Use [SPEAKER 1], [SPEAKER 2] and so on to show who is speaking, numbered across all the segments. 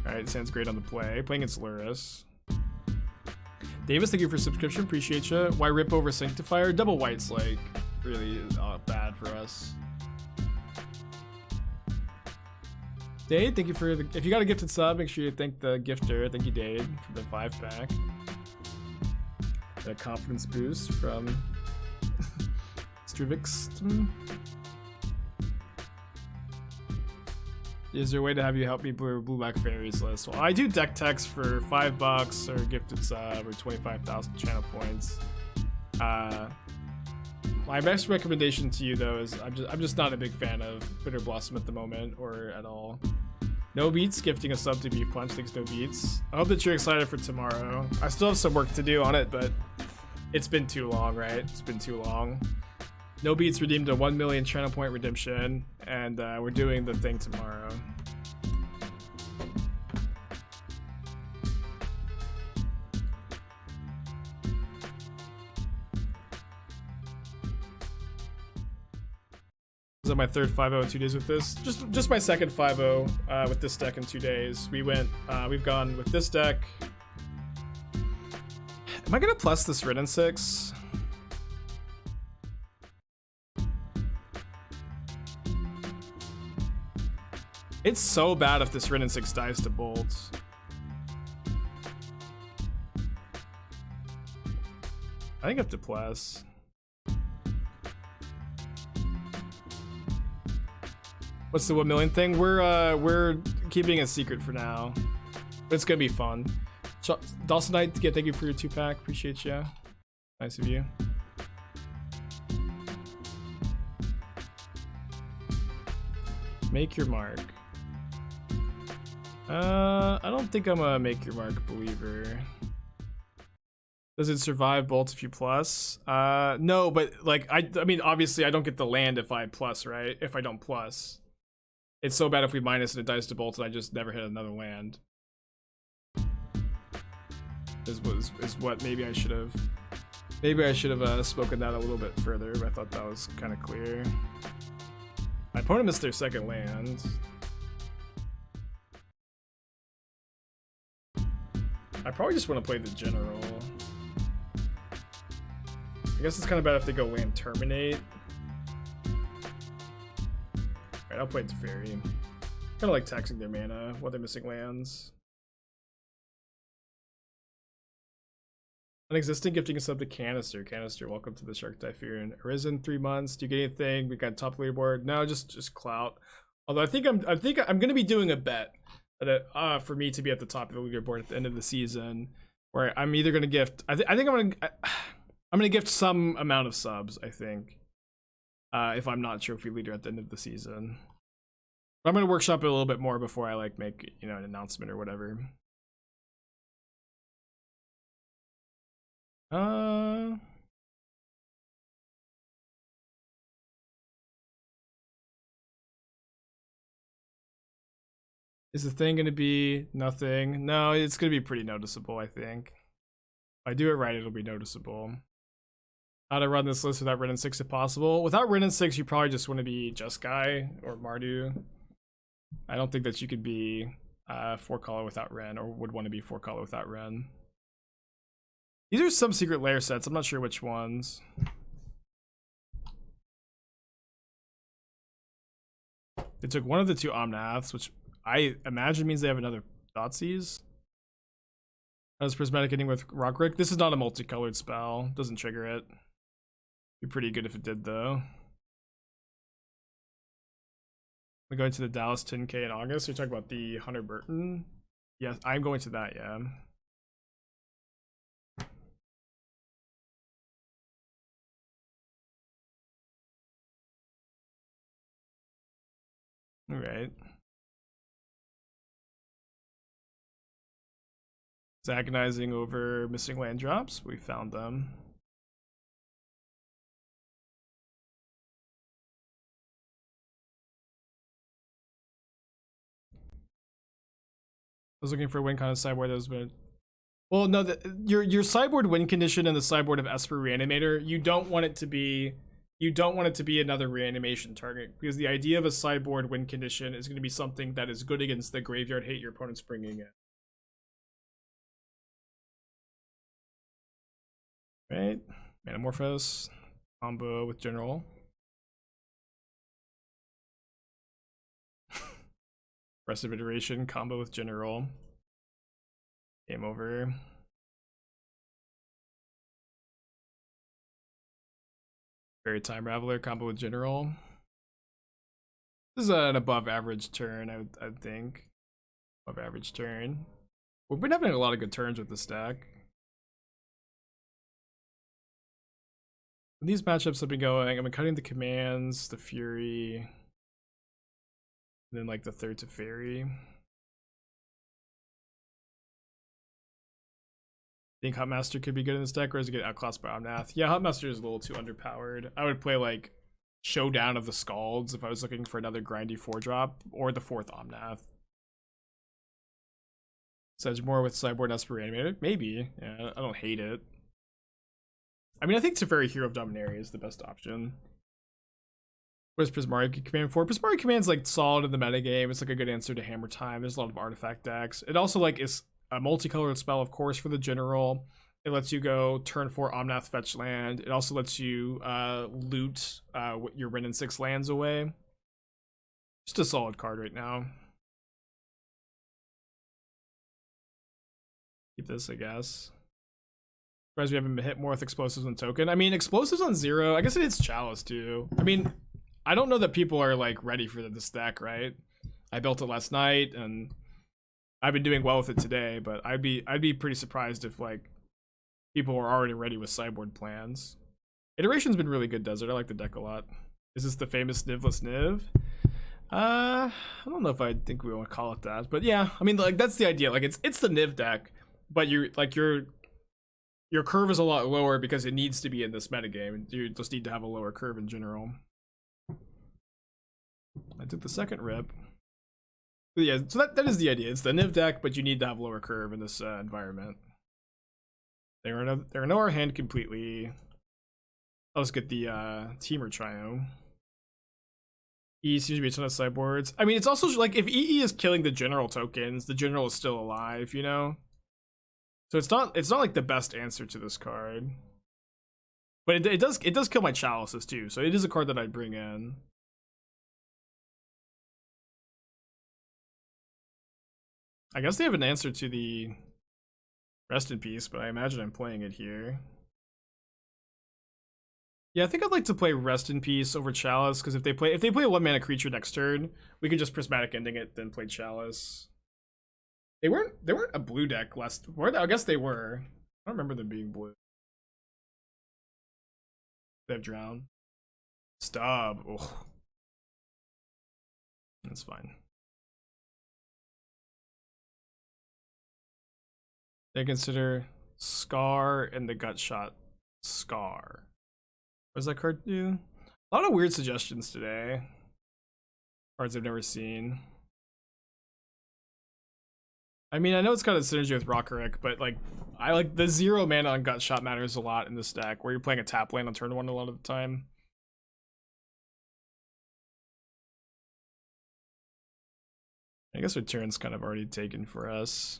[SPEAKER 1] Alright, sounds great on the play. Playing against Lurrus. Davis, thank you for subscription. Appreciate you. Why rip over Sanctifier? Double white's like really bad for us. Dade, thank you for the. If you got a gifted sub, make sure you thank the gifter. Thank you, Dade, for the 5-pack. A confidence boost from Struvix. Is there a way to have you help me blue black fairies list? Well, I do deck text for $5 or gifted sub or 25,000 channel points. My best recommendation to you though is I'm just not a big fan of Bitter Blossom at the moment or at all. No beats, gifting a sub to Beef Punch. Thanks, no beats. I hope that you're excited for tomorrow. I still have some work to do on it, but it's been too long, right? It's been too long. No beats redeemed a 1 million channel point redemption, and we're doing the thing tomorrow. This is my third 5-0 in 2 days with this. Just my second 5-0 with this deck in 2 days. We've gone with this deck. Am I gonna plus this Wrenn and Six? It's so bad if this Wrenn and Six dies to bolts. I think I have to plus. What's the 1 million thing? We're keeping it secret for now. But it's gonna be fun. Dawson Knight, thank you for your 2-pack. Appreciate you. Nice of you. Make your mark. I don't think I'm a make your mark believer. Does it survive bolts if you plus? No, but like I mean obviously I don't get the land if I plus, right? If I don't plus. It's so bad if we minus and it dies to bolts and I just never hit another land. Is what maybe I should have spoken that a little bit further, but I thought that was kind of clear. My opponent missed their second land. I probably just want to play the general. I guess it's kind of bad if they go land terminate. Alright, I'll play Teferi. Kind of like taxing their mana while they're missing lands. Unexisting, gifting a sub to Canister. Canister, welcome to the Shark Typhoon. Arisen 3 months. Do you get anything? We got top leaderboard. No, just clout. Although I think I'm gonna be doing a bet that for me to be at the top of the leaderboard at the end of the season, where I'm either gonna gift. I think I'm gonna gift some amount of subs. I think if I'm not trophy leader at the end of the season, but I'm gonna workshop it a little bit more before I like make an announcement or whatever. Is the thing gonna be nothing? No, it's gonna be pretty noticeable, I think. If I do it right, it'll be noticeable. How to run this list without Wrenn and Six if possible? Without Wrenn and Six, you probably just want to be Just Guy or Mardu. I don't think that you could be 4-color without Wrenn, or would want to be 4-color without Wrenn. These are some secret layer sets. I'm not sure which ones. They took one of the 2 Omnaths, which I imagine means they have another Thoughtseize. That was Prismatic Ending with Rokiric. This is not a multicolored spell. Doesn't trigger it. Be pretty good if it did, though. We're going to the Dallas 10K in August. You're talking about the Hunter Burton? Yes, I'm going to that, yeah. All right. Agonizing over missing land drops. We found them. I was looking for a win kind of sideboard that was been. Well, no, your sideboard win condition and the sideboard of Esper Reanimator, you don't want it to be you don't want it to be another reanimation target, because the idea of a sideboard win condition is going to be something that is good against the graveyard hate your opponent's bringing in. Right? Manamorphose, combo with General. Expressive Iteration, combo with General. Game over. Fairy Time Raveler, combo with General. This is an above average turn, I would think. Above average turn. We've been having a lot of good turns with this deck. These matchups have been going, I've been cutting the commands, the Fury, and then like the third Teferi. Think Hotmaster could be good in this deck, or does it get outclassed by Omnath? Yeah, Hotmaster is a little too underpowered. I would play like Showdown of the Scalds if I was looking for another grindy 4-drop, or the 4th Omnath. Sedgemore with Sideboard and Esper Reanimator? Maybe. Yeah, I don't hate it. I mean, I think Teferi Hero of Dominaria is the best option. What is Prismari Command for? Prismari Command's like solid in the metagame. It's like a good answer to Hammer Time. There's a lot of artifact decks. It also like is a multicolored spell, of course, for the general. It lets you go turn 4 Omnath fetch land. It also lets you loot your Wrenn and 6 lands away. Just a solid card right now. Keep this, I guess. Surprised we haven't hit more with explosives on token. I mean, explosives on 0. I guess it hits Chalice too. I mean, I don't know that people are like ready for this deck, right? I built it last night and I've been doing well with it today, but I'd be pretty surprised if like people were already ready with sideboard plans. Iteration's been really good, Desert. I like the deck a lot. Is this the famous Nivless Niv? I don't know if I think we want to call it that, but yeah, I mean, like that's the idea. Like it's the Niv deck, but your curve is a lot lower because it needs to be in this metagame. You just need to have a lower curve in general. I took the second rip. But yeah, so that is the idea. It's the Niv deck, but you need to have lower curve in this environment. They're in our hand completely. Let's get the Teamer Triome. E seems to be a ton of sideboards. I mean, it's also like if EE is killing the general tokens, the general is still alive, you know? So it's not like the best answer to this card. But it does kill my Chalices too, so it is a card that I'd bring in. I guess they have an answer to the Rest in Peace, but I imagine I'm playing it here. Yeah, I think I'd like to play Rest in Peace over Chalice, because if they play a 1-mana creature next turn, we can just Prismatic Ending it, then play Chalice. They weren't a blue deck last. I guess they were. I don't remember them being blue. They have Drown. Stub. Oh. That's fine. They consider Scar and the Gut Shot Scar. What does that card do? A lot of weird suggestions today. Cards I've never seen. I mean, I know it's got a synergy with Rokiric, but like, I like the 0 mana on Gut Shot matters a lot in this deck, where you're playing a tap land on turn 1 a lot of the time. I guess our turn's kind of already taken for us.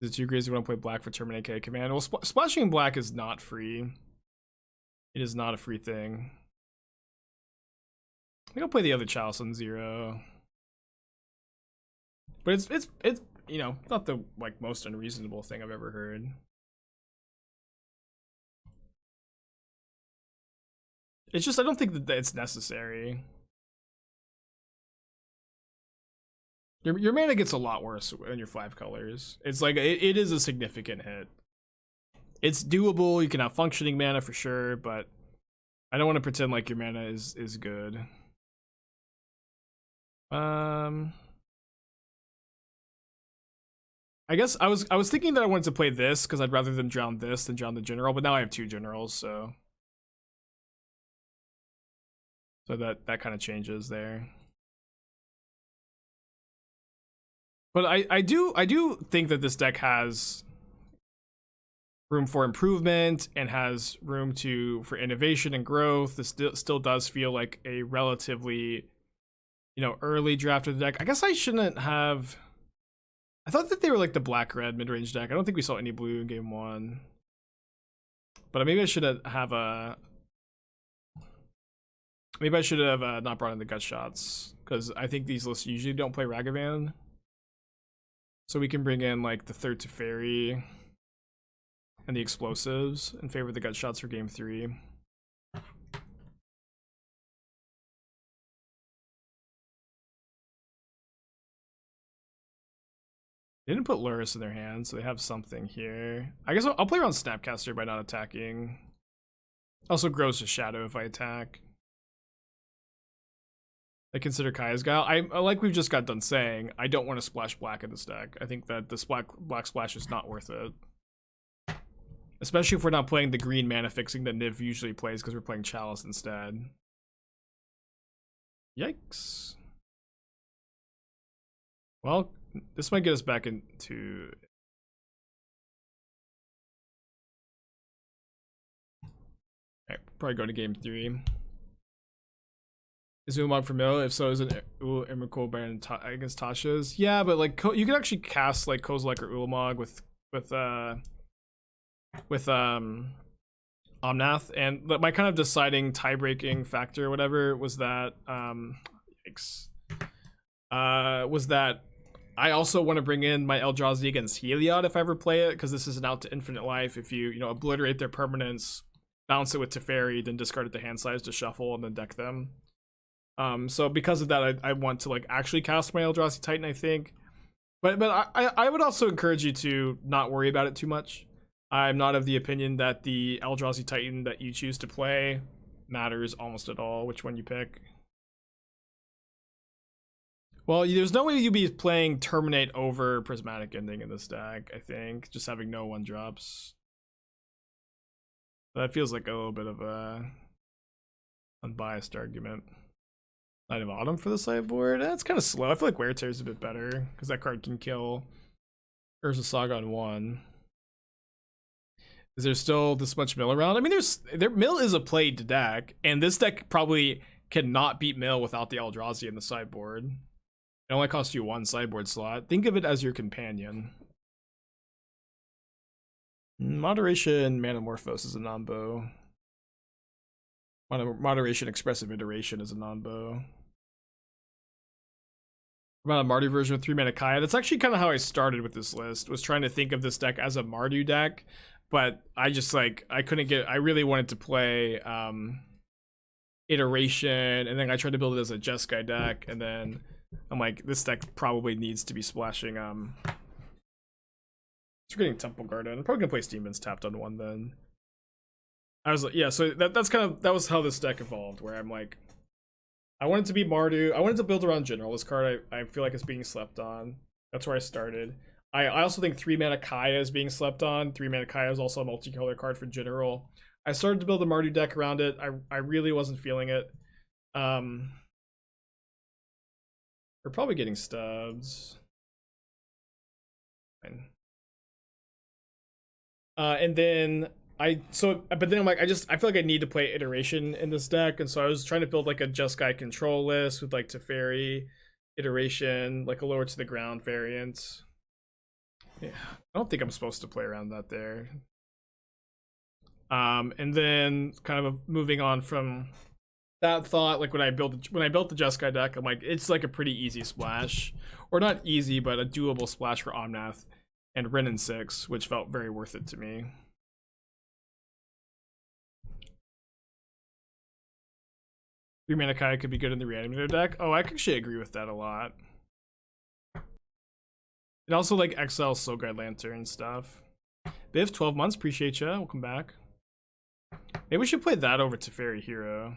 [SPEAKER 1] Is it too crazy when I play black for Terminate K command? Well, splashing black is not free. It is not a free thing. I think I'll play the other Chalice on 0. But it's you know, not the like most unreasonable thing I've ever heard. It's just I don't think that it's necessary. Your mana gets a lot worse in your 5 colors. It's like it is a significant hit. It's doable. You can have functioning mana for sure, but I don't want to pretend like your mana is good. I guess I was thinking that I wanted to play this because I'd rather them drown this than drown the general, but now I have 2 generals, so that kind of changes there. But I do think that this deck has room for improvement and has room for innovation and growth. This still does feel like a relatively, early draft of the deck. I guess I shouldn't have. I thought that they were like the black-red mid-range deck. I don't think we saw any blue in game 1. But maybe I should have not brought in the gut shots, because I think these lists usually don't play Ragavan. So we can bring in like the third Teferi and the explosives in favor of the gut shots for game 3. They didn't put Lurrus in their hand, so they have something here. I guess I'll play around Snapcaster by not attacking. Also grows to Shadow if I attack. I consider Kaya's Guile. I like we've just got done saying, I don't want to splash black in this deck. I think that this black splash is not worth it. Especially if we're not playing the green mana fixing that Niv usually plays, because we're playing Chalice instead. Yikes. Well, this might get us back into... Alright, probably go to game 3. Is Ulamog for mill? If so, is it Emrakul Baron against Tasha's? Yeah, but like you can actually cast like Kozilek or Ulamog with Omnath, and my kind of deciding tie-breaking factor or whatever was that was that I also want to bring in my Eldrazi against Heliod if I ever play it, because this is an out to infinite life. If you obliterate their permanence, bounce it with Teferi, then discard it to hand size to shuffle and then deck them. So because of that, I want to like actually cast my Eldrazi Titan, I think. But I would also encourage you to not worry about it too much. I'm not of the opinion that the Eldrazi Titan that you choose to play matters almost at all, which one you pick. Well, there's no way you'd be playing Terminate over Prismatic Ending in this deck, I think. Just having no 1-drops. That feels like a little bit of a unbiased argument. Knight of Autumn for the sideboard? That's kind of slow. I feel like Wear Tear is a bit better, because that card can kill Urza Saga on 1. Is there still this much mill around? I mean, mill is a played deck, and this deck probably cannot beat mill without the Eldrazi in the sideboard. It only costs you 1 sideboard slot. Think of it as your companion. Moderation Manamorphose is a non-bow. Moderation Expressive Iteration is a non-bow. About a Mardu version with 3 mana Kaya. That's actually kind of how I started with this list, was trying to think of this deck as a Mardu deck, but I just I really wanted to play Iteration, and then I tried to build it as a Jeskai deck, and then I'm like, this deck probably needs to be splashing it's getting Temple Garden. I'm probably gonna play Demons tapped on 1 then. I was like, yeah, so that was how this deck evolved, where I'm like, I wanted to be Mardu. I wanted to build around General. This card I feel like it's being slept on. That's where I started. I also think 3 mana Kaya is being slept on. 3 mana Kaya is also a multicolor card for General. I started to build a Mardu deck around it. I really wasn't feeling it. We're probably getting stubs. Fine. And then but then I'm like, I feel like I need to play Iteration in this deck, and so I was trying to build like a Jeskai control list with like Teferi, Iteration, like a lower to the ground variant. Yeah, I don't think I'm supposed to play around that there. And then kind of moving on from that thought, like when I built the Jeskai deck, I'm like, it's like a pretty easy splash, or not easy, but a doable splash for Omnath and Wrenn and Six, which felt very worth it to me. Three mana Kaya could be good in the Reanimator deck. Oh, I actually agree with that a lot. And also like XL Soul Guide Lantern stuff. Biv, 12 months, appreciate ya. Welcome back. Maybe we should play that over Teferi Hero.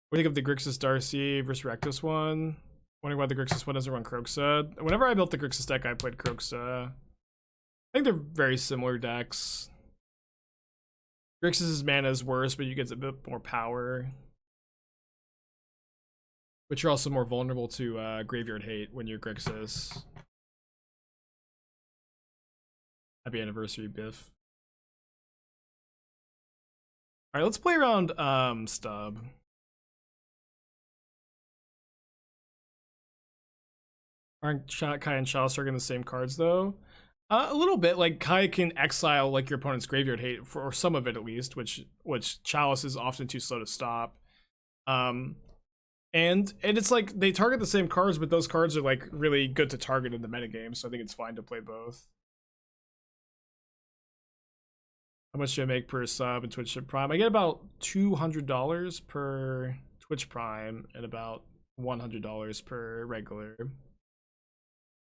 [SPEAKER 1] What do you think of the Grixis Darcy versus Rectus one? Wondering why the Grixis one doesn't run Kroxa. Whenever I built the Grixis deck, I played Kroxa. I think they're very similar decks. Grixis' mana is worse, but you get a bit more power. But you're also more vulnerable to graveyard hate when you're Grixis. Happy anniversary, Biff. All right, let's play around Stub. Aren't Kai and Chalice getting the same cards though? A little bit. Like Kai can exile like your opponent's graveyard hate for some of it at least, which Chalice is often too slow to stop. And it's like they target the same cards, but those cards are like really good to target in the metagame, so I think it's fine to play both. How much do I make per sub in Twitch Prime? I get about $200 per Twitch Prime and about $100 per regular.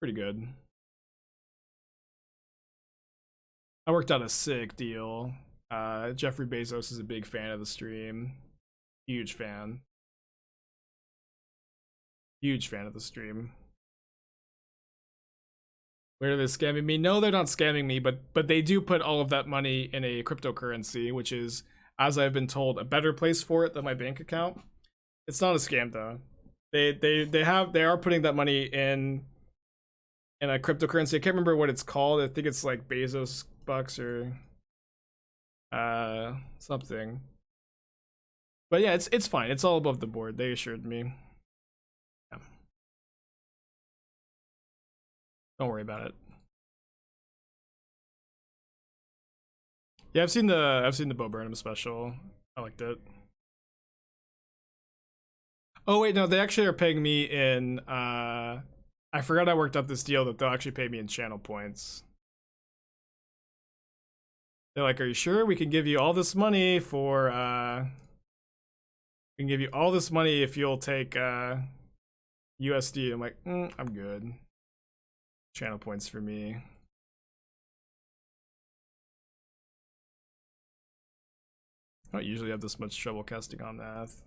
[SPEAKER 1] Pretty good. I worked out a sick deal. Jeffrey Bezos is a big fan of the stream. Huge fan. Huge fan of the stream. Where are they scamming me? No, they're not scamming me, but they do put all of that money in a cryptocurrency, which is, as I've been told, a better place for it than my bank account. It's not a scam though. They are putting that money in a cryptocurrency. I can't remember what it's called. I think it's like Bezos bucks or something. But yeah, it's fine. It's all above the board. They assured me. Yeah. Don't worry about it. Yeah, I've seen the Bo Burnham special. I liked it. Oh wait, no, they actually are paying me in I forgot I worked out this deal that they'll actually pay me in channel points. They're like, are you sure we can give you all this money for we can give you all this money if you'll take USD. I'm like, I'm good. Channel points for me. I don't usually have this much trouble casting Omnath.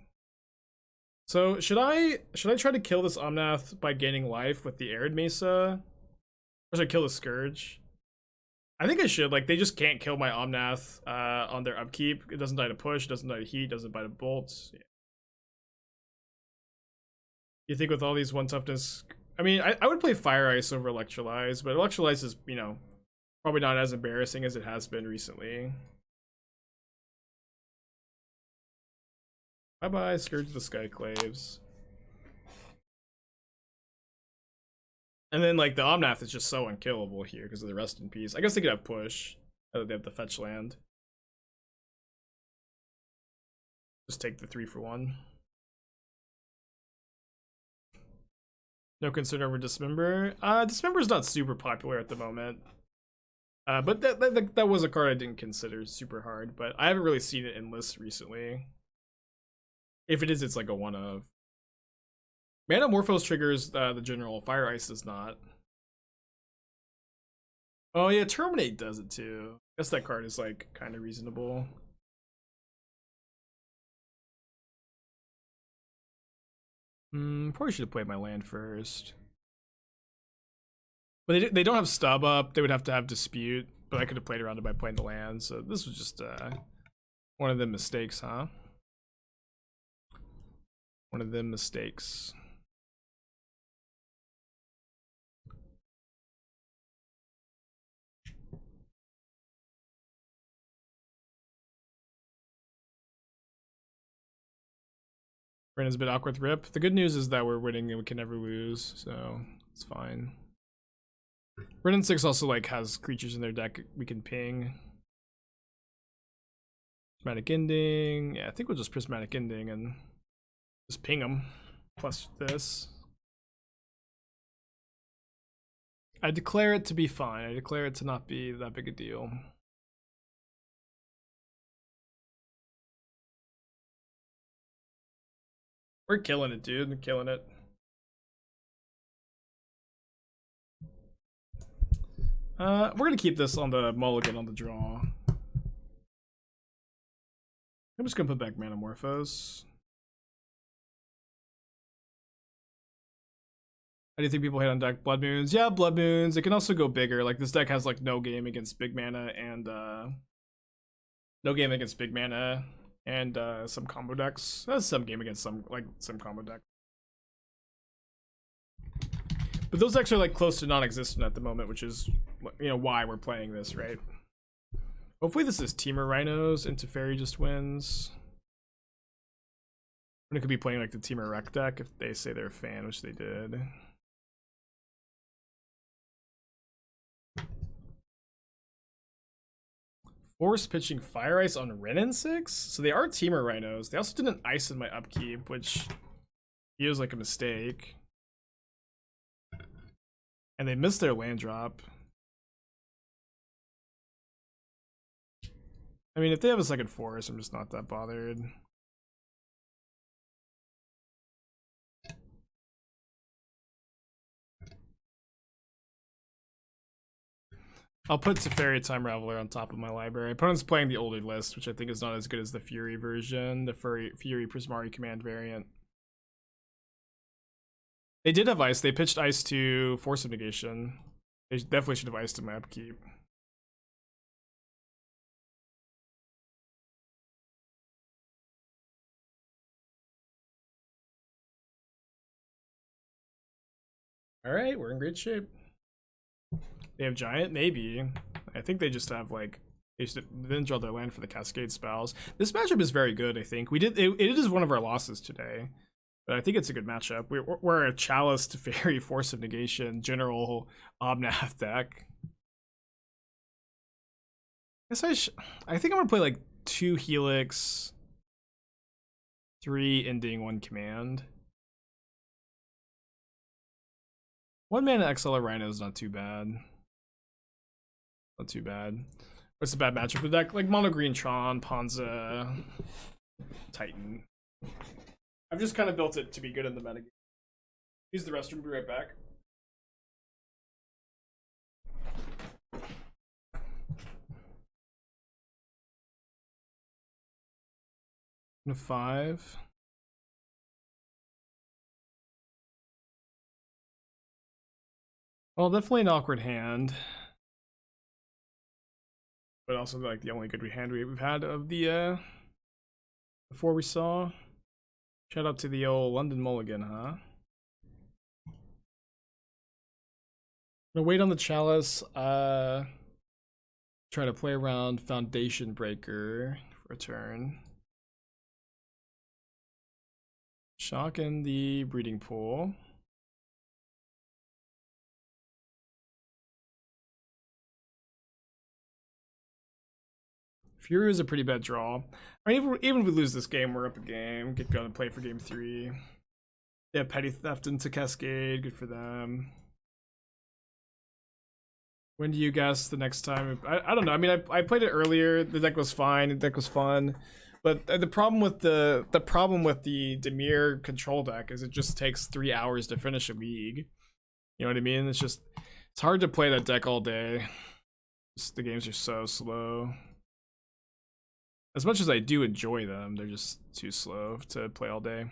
[SPEAKER 1] So should I try to kill this Omnath by gaining life with the Arid Mesa? Or should I kill the Scourge? I think I should. Like, they just can't kill my Omnath on their upkeep. It doesn't die to push, doesn't die to heat, doesn't bite to bolts. Yeah. You think with all these one toughness, I mean, I would play Fire Ice over Electrolyze, but Electrolyze is, you know, probably not as embarrassing as it has been recently. Bye-bye, Scourge of the Skyclaves. And then, like, the Omnath is just so unkillable here because of the Rest in Peace. I guess they could have Push. They have the Fetch land. Just take the 3-for-1. No concern over Dismember. Dismember's not super popular at the moment. But that was a card I didn't consider super hard, but I haven't really seen it in lists recently. If it is, it's like a one of. Manamorphose triggers the general. Fire Ice does not. Oh yeah, Terminate does it too. I guess that card is like kind of reasonable. Probably should have played my land first. But they don't have Stub up. They would have to have Dispute. But I could have played around it by playing the land. So this was just one of them mistakes, huh? One of them mistakes. Brandon's a bit awkward with Rip. The good news is that we're winning and we can never lose, so it's fine. Wrenn and Six also like has creatures in their deck we can ping. Prismatic Ending. Yeah, I think we'll just Prismatic Ending and just ping them. Plus this. I declare it to be fine. I declare it to not be that big a deal. We're killing it, dude. We're killing it. We're gonna keep this on the mulligan on the draw. I'm just gonna put back Manamorphose. How do you think people hit on deck? Blood Moons? Yeah, Blood Moons. It can also go bigger. Like this deck has like no game against big mana and some combo decks. That's some game against some combo deck. But those decks are like close to non-existent at the moment, which is, you know, why we're playing this, right? Hopefully this is Teamer Rhinos and Teferi just wins. And it could be playing like the Teamer Rec deck if they say they're a fan, which they did. Force pitching Fire Ice on Wrenn and Six? So they are Teamer Rhinos. They also didn't ice in my upkeep, which feels like a mistake. And they missed their land drop. I mean, if they have a second Force, I'm just not that bothered. I'll put Teferi Time Raveler on top of my library. Opponent's playing the older list, which I think is not as good as the Fury version, the Fury Prismari Command variant. They did have ice. They pitched ice to Force of Negation. They definitely should have iced in my upkeep. All right, we're in great shape. They have Giant? Maybe. I think they just have like, they didn't draw their land for the Cascade spells. This matchup is very good, I think. It is one of our losses today, but I think it's a good matchup. We're a Chalice to Fairy Force of Negation general Omnath deck. I think I'm gonna play like 2 Helix, 3 Ending, 1 Command. 1 mana XLR Rhino is not too bad. Not too bad. What's a bad matchup for the deck? Like Mono Green Tron, Ponza, Titan. I've just kind of built it to be good in the metagame. Use the restroom, be right back. And a 5. Well, definitely an awkward hand. But also like the only good hand we've had of the before we saw. Shout out to the old London Mulligan, huh? Gonna wait on the Chalice. Try to play around Foundation Breaker for a turn. Shock in the Breeding Pool. Fury is a pretty bad draw. I mean, even if we lose this game, we're up a game. Get going and play for game 3. They have Petty Theft into Cascade. Good for them. When do you guess the next time? I don't know. I mean, I played it earlier. The deck was fine. The deck was fun. But the problem with the Dimir control deck is it just takes 3 hours to finish a league. You know what I mean? It's hard to play that deck all day. The games are so slow. As much as I do enjoy them, they're just too slow to play all day.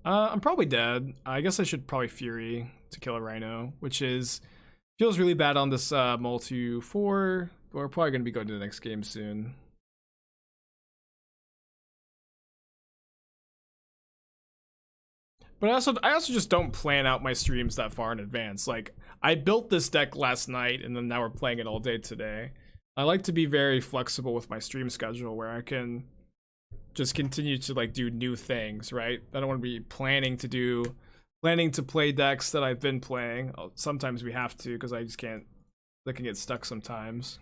[SPEAKER 1] I'm probably dead. I guess I should probably Fury to kill a Rhino, which feels really bad on this Mul 2-4. But we're probably going to be going to the next game soon. But I also just don't plan out my streams that far in advance. Like, I built this deck last night, and then now we're playing it all day today. I like to be very flexible with my stream schedule where I can just continue to like do new things, right? I don't want to be planning to play decks that I've been playing. Sometimes we have to because I just can't. I can get stuck sometimes.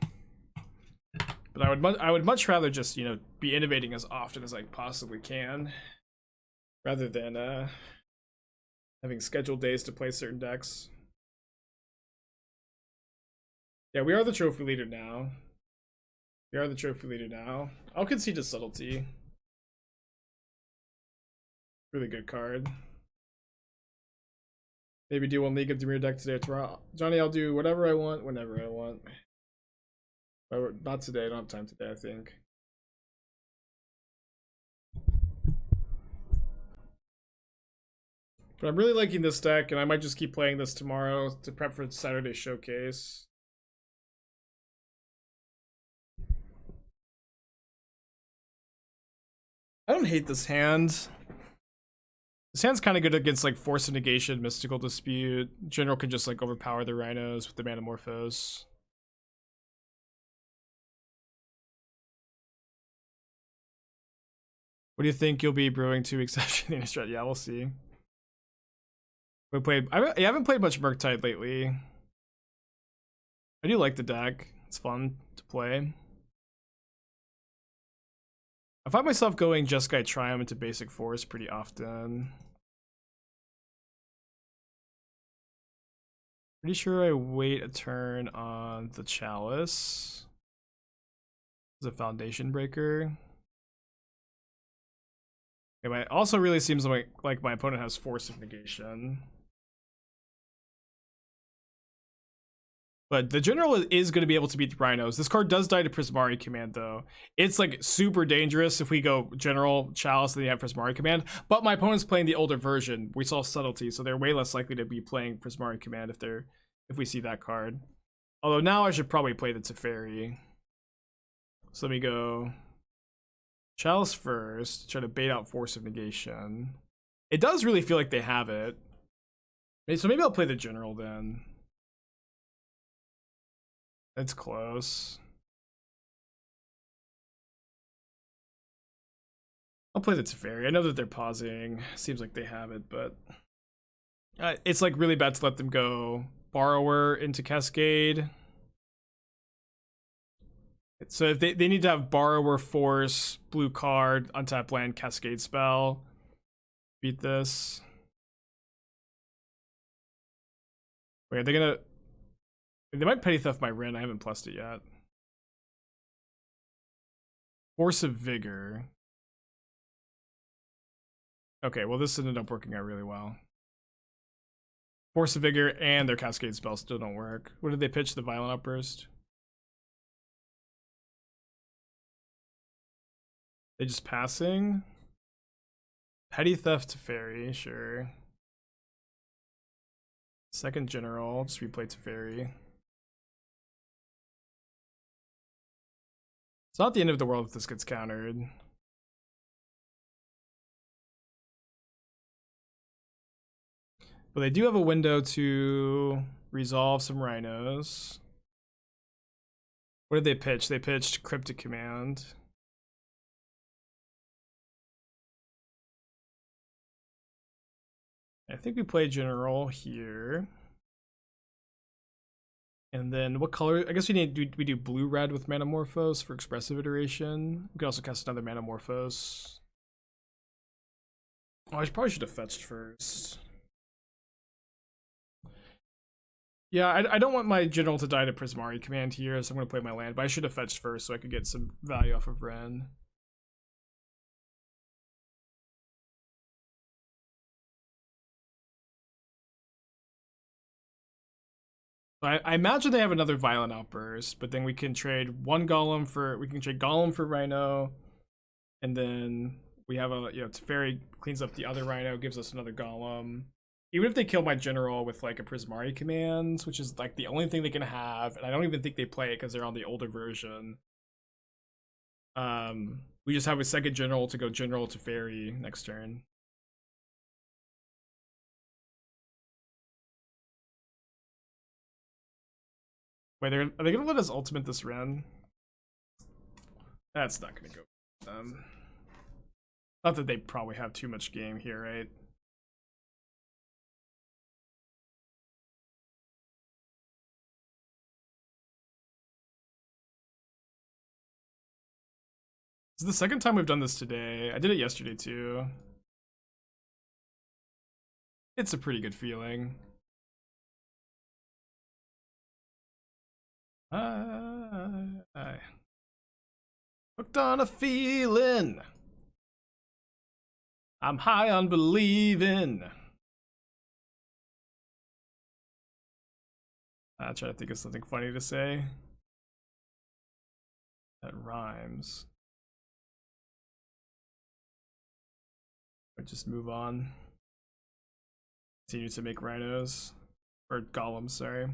[SPEAKER 1] But I would much rather just, you know, be innovating as often as I possibly can, rather than having scheduled days to play certain decks. Yeah, we are the trophy leader now. I'll concede to Subtlety. Really good card. Maybe do 1 League of Dimir deck today or tomorrow. Johnny, I'll do whatever I want, whenever I want. But not today. I don't have time today, I think. But I'm really liking this deck, and I might just keep playing this tomorrow to prep for Saturday showcase. I don't hate this hand. This hand's kind of good against like Force of Negation, Mystical Dispute. General can just like overpower the Rhinos with the Manamorphose. What do you think you'll be brewing 2 weeks after the initial? Yeah, we'll see. We played. I haven't played much Murktide lately. I do like the deck. It's fun to play. I find myself going Jeskai Triome into basic force pretty often. Pretty sure I wait a turn on the Chalice. It's a foundation breaker. Okay, it also really seems like my opponent has Force of Negation. But the general is going to be able to beat the Rhinos. This card does die to Prismari Command, though. It's like super dangerous if we go general Chalice and then you have Prismari Command. But my opponent's playing the older version. We saw Subtlety, so they're way less likely to be playing Prismari Command if we see that card. Although now I should probably play the Teferi. So let me go Chalice first, try to bait out Force of Negation. It does really feel like they have it. So maybe I'll play the general then. It's close. I'll play the Teferi. I know that they're pausing. Seems like they have it, but it's like really bad to let them go Borrower into Cascade. So if they need to have Borrower, Force, blue card, untap land, Cascade spell. Beat this. Wait, they're gonna... They might Petty Theft my Wrenn. I haven't plussed it yet. Force of Vigor. Okay, well this ended up working out really well. Force of Vigor and their Cascade spells still don't work. What did they pitch? The Violent Outburst? They just passing? Petty Theft Teferi, sure. Second General, just replay Teferi. It's not the end of the world if this gets countered. But they do have a window to resolve some Rhinos. What did they pitch? They pitched Cryptic Command. I think we play General here. And then what color? I guess we do blue-red with Manamorphose for Expressive Iteration. We could also cast another Manamorphose. Oh, I probably should have fetched first. Yeah, I don't want my general to die to Prismari Command here, so I'm going to play my land. But I should have fetched first so I could get some value off of Wrenn. I imagine they have another Violent Outburst, but then we can trade one Golem for Golem for Rhino, and then we have a Teferi cleans up the other Rhino, gives us another Golem. Even if they kill my general with like a Prismari Command, which is like the only thing they can have, and I don't even think they play it because they're on the older version. We just have a second general to go general Teferi next turn. Wait, are they gonna let us ultimate this Wrenn? That's not gonna go. Not that they probably have too much game here, right? This is the second time we've done this today. I did it yesterday too. It's a pretty good feeling. Hooked on a feeling. I'm high on believing. I try to think of something funny to say that rhymes. Or just move on. Continue to make rhinos. Or golems, sorry.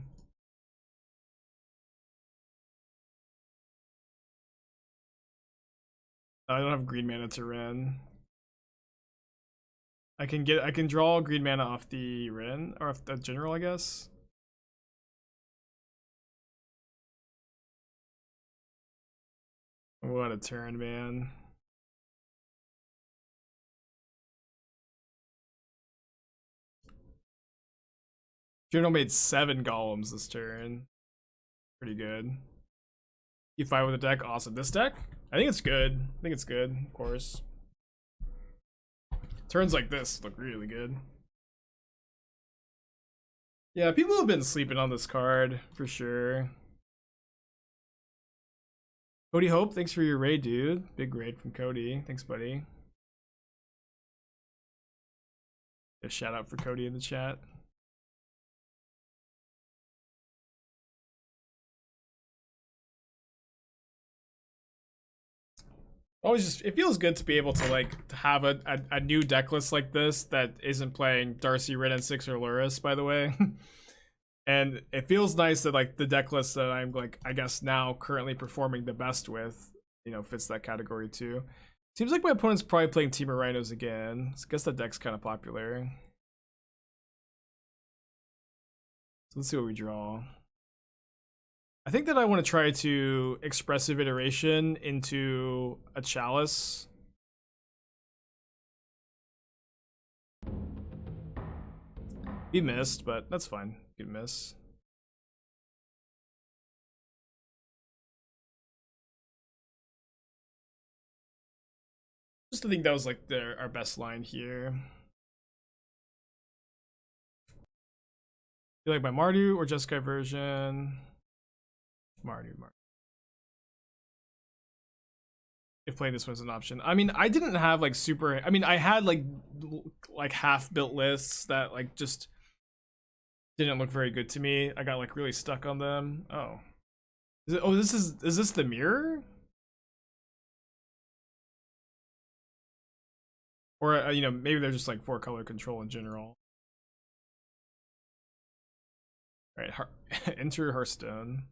[SPEAKER 1] I don't have green mana to Wrenn. I can draw green mana off the Wrenn, or off the general, I guess. What a turn, man. Journal made 7 golems this turn. Pretty good. You fight with a deck. Awesome. This deck? I think it's good. I think it's good, of course. Turns like this look really good. Yeah, people have been sleeping on this card, for sure. Cody Hope, thanks for your raid, dude. Big raid from Cody. Thanks, buddy. A shout out for Cody in the chat. Always just, it feels good to be able to like to have a new deck list like this that isn't playing Darcy, Wrenn and Six, or Lurrus, by the way. And it feels nice that like the deck list that I'm like, I guess now currently performing the best with, you know, fits that category too. Seems like my opponent's probably playing Team of Rhinos again. So I guess that deck's kind of popular. So let's see what we draw. I think that I want to try to Expressive Iteration into a Chalice. We missed, but that's fine. Good miss. Just to think that was like our best line here. You like my Mardu or Jeskai version? Mardu. If playing this was an option. I mean, I didn't have like super, I mean, I had like half built lists that like just didn't look very good to me. I got like really stuck on them. Oh. Is this the mirror? Or, you know, maybe they're just like 4-color control in general. Alright, enter Hearthstone.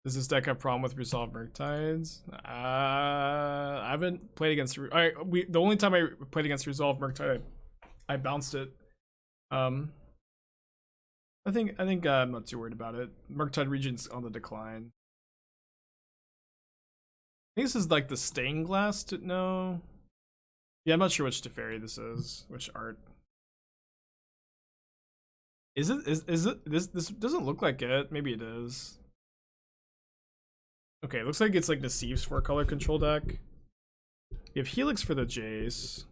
[SPEAKER 1] Does this deck have problem with Resolve Murktides? I haven't played against. The only time I played against Resolve Murktide, I bounced it. I think I'm not too worried about it. Murktide Regent's on the decline. I think this is like the stained glass. No. Yeah, I'm not sure which Teferi this is. Which art. Is it? Is it? This doesn't look like it. Maybe it is. Okay, it looks like it's like the Sieve's 4-color control deck. You have Helix for the Jace.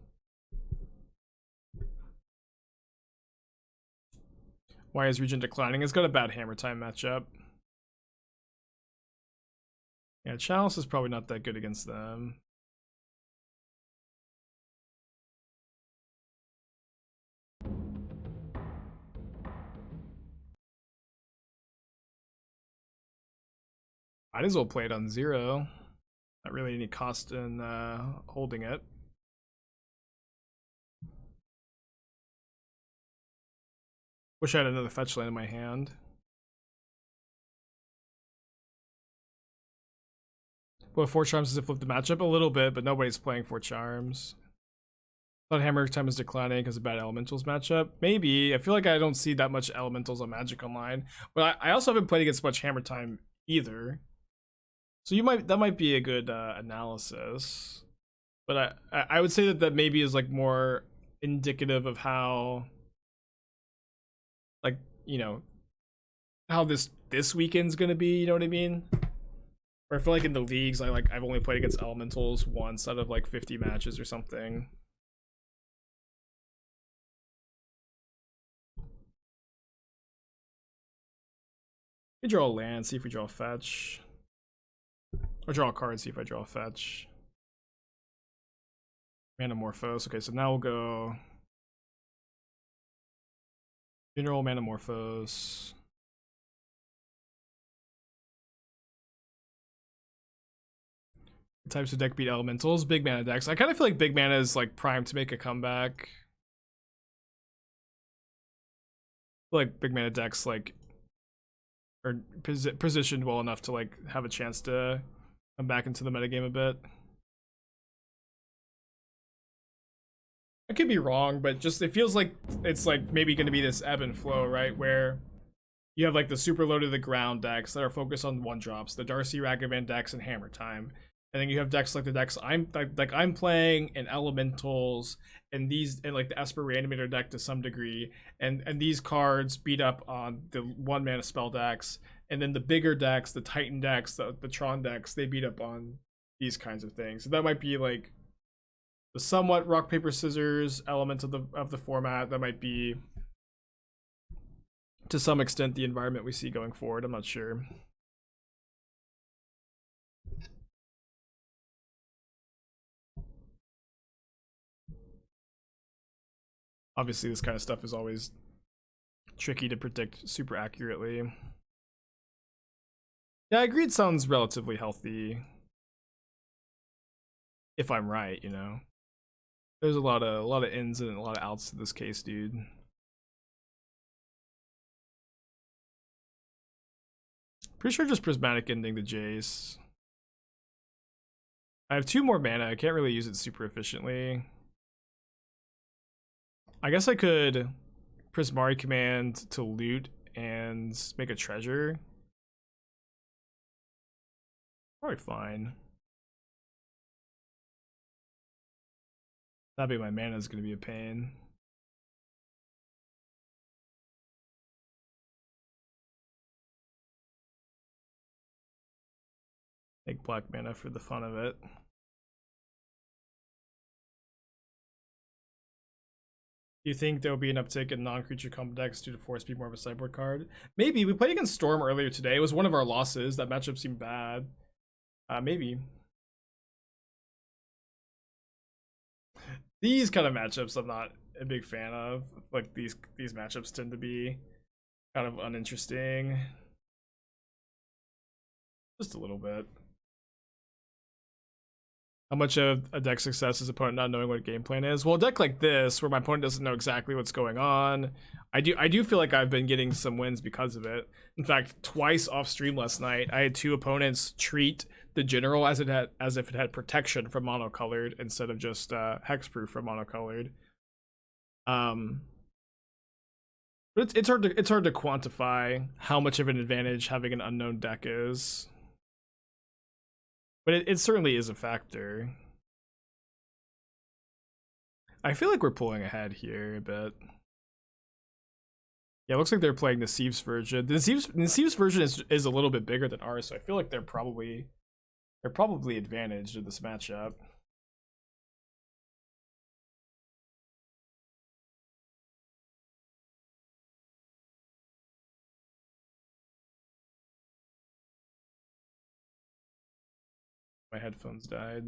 [SPEAKER 1] Why is Regent declining? It's got a bad Hammer Time matchup. Yeah, Chalice is probably not that good against them. Might as well play it on 0. Not really any cost in holding it. Wish I had another fetch land in my hand. Well, 4 Charms does it flip the matchup a little bit, but nobody's playing 4 Charms. Thought Hammer Time is declining because of bad Elementals matchup. Maybe. I feel like I don't see that much Elementals on Magic Online. But I also haven't played against much Hammer Time either. So that might be a good analysis. But I would say that maybe is like more indicative of how, like, you know, how this weekend's gonna be, you know what I mean? Or I feel like in the leagues I've only played against Elementals once out of like 50 matches or something. We draw a land, see if we draw a fetch. Or draw a card, see if I draw a fetch. Manamorphose. Okay, so now we'll go General Manamorphose. Types of deck beat Elementals. Big mana decks. I kind of feel like big mana is like primed to make a comeback. I feel like big mana decks like are positioned well enough to like have a chance to come back into the metagame a bit. I could be wrong, but just it feels like it's like maybe going to be this ebb and flow, right? Where you have like the super low to the ground decks that are focused on 1-drops, the Darcy Ragavan decks and Hammer Time. And then you have decks like the decks I'm playing, and elementals, and these, and like the Esper Reanimator deck to some degree, and these cards beat up on the 1-mana spell decks, and then the bigger decks, the Titan decks, the Tron decks, they beat up on these kinds of things. So that might be like the somewhat rock paper scissors element of the format. That might be to some extent the environment we see going forward. I'm not sure. Obviously, this kind of stuff is always tricky to predict super accurately. Yeah, I agree. It sounds relatively healthy. If I'm right, you know. There's a lot of ins and a lot of outs to this case, dude. Pretty sure just Prismatic Ending the Jace. I have 2 more mana. I can't really use it super efficiently. I guess I could Prismari Command to loot and make a treasure. Probably fine. That'd be my mana is going to be a pain. Make black mana for the fun of it. Do you think there will be an uptick in non-creature combo decks due to Force being more of a sideboard card? Maybe. We played against Storm earlier today. It was one of our losses. That matchup seemed bad. Maybe. These kind of matchups I'm not a big fan of. Like these matchups tend to be kind of uninteresting. Just a little bit. How much of a deck success is opponent not knowing what game plan is? Well, a deck like this, where my opponent doesn't know exactly what's going on, I do feel like I've been getting some wins because of it. In fact, twice off stream last night, I had 2 opponents treat the general as if it had protection from monocolored instead of just hexproof from monocolored. But it's hard to quantify how much of an advantage having an unknown deck is. But it certainly is a factor. I feel like we're pulling ahead here a bit. Yeah, it looks like they're playing the Sieves version. The Sieves version is a little bit bigger than ours, so I feel like they're probably advantaged in this matchup. My headphones died.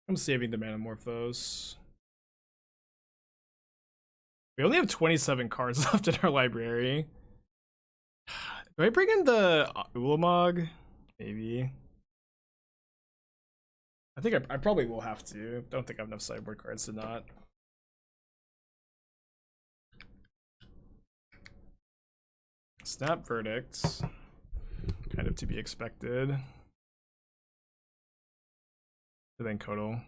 [SPEAKER 1] I'm saving the Manamorphose. We only have 27 cards left in our library. Do I bring in the Ulamog? Maybe. I think I probably will have to. Don't think I have enough sideboard cards to not. Snap Verdicts. Kind of to be expected. And then Kodal.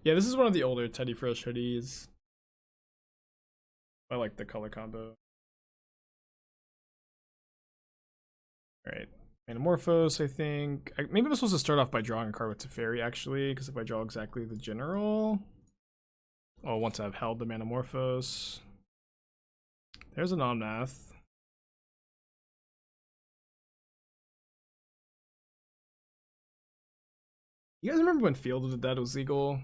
[SPEAKER 1] Yeah, this is one of the older Teddy Fresh hoodies. I like the color combo. Alright. Manamorphose, I think. Maybe I'm supposed to start off by drawing a card with Teferi, actually, because if I draw exactly the general... Oh, once I've held the Manamorphose. There's an Omnath. You guys remember when Field of the Dead was legal?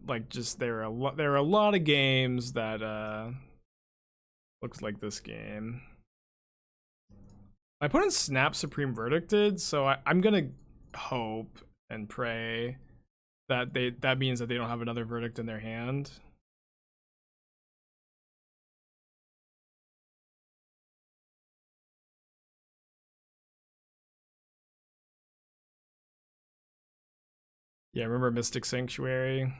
[SPEAKER 1] Like, just there are a lot of games that looks like this game. My opponent Snap Supreme Verdicted, so I'm gonna hope and pray that that means that they don't have another verdict in their hand. Yeah, remember Mystic Sanctuary?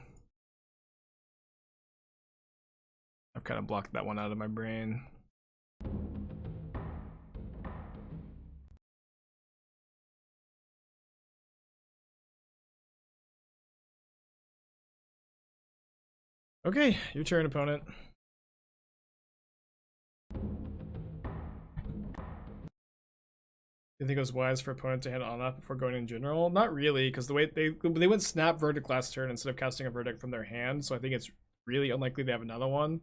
[SPEAKER 1] I've kind of blocked that one out of my brain. Okay, your turn, opponent. You think it was wise for opponent to hit Omnath before going in general? Not really, because the way they went snap verdict last turn instead of casting a verdict from their hand, so I think it's really unlikely they have another one.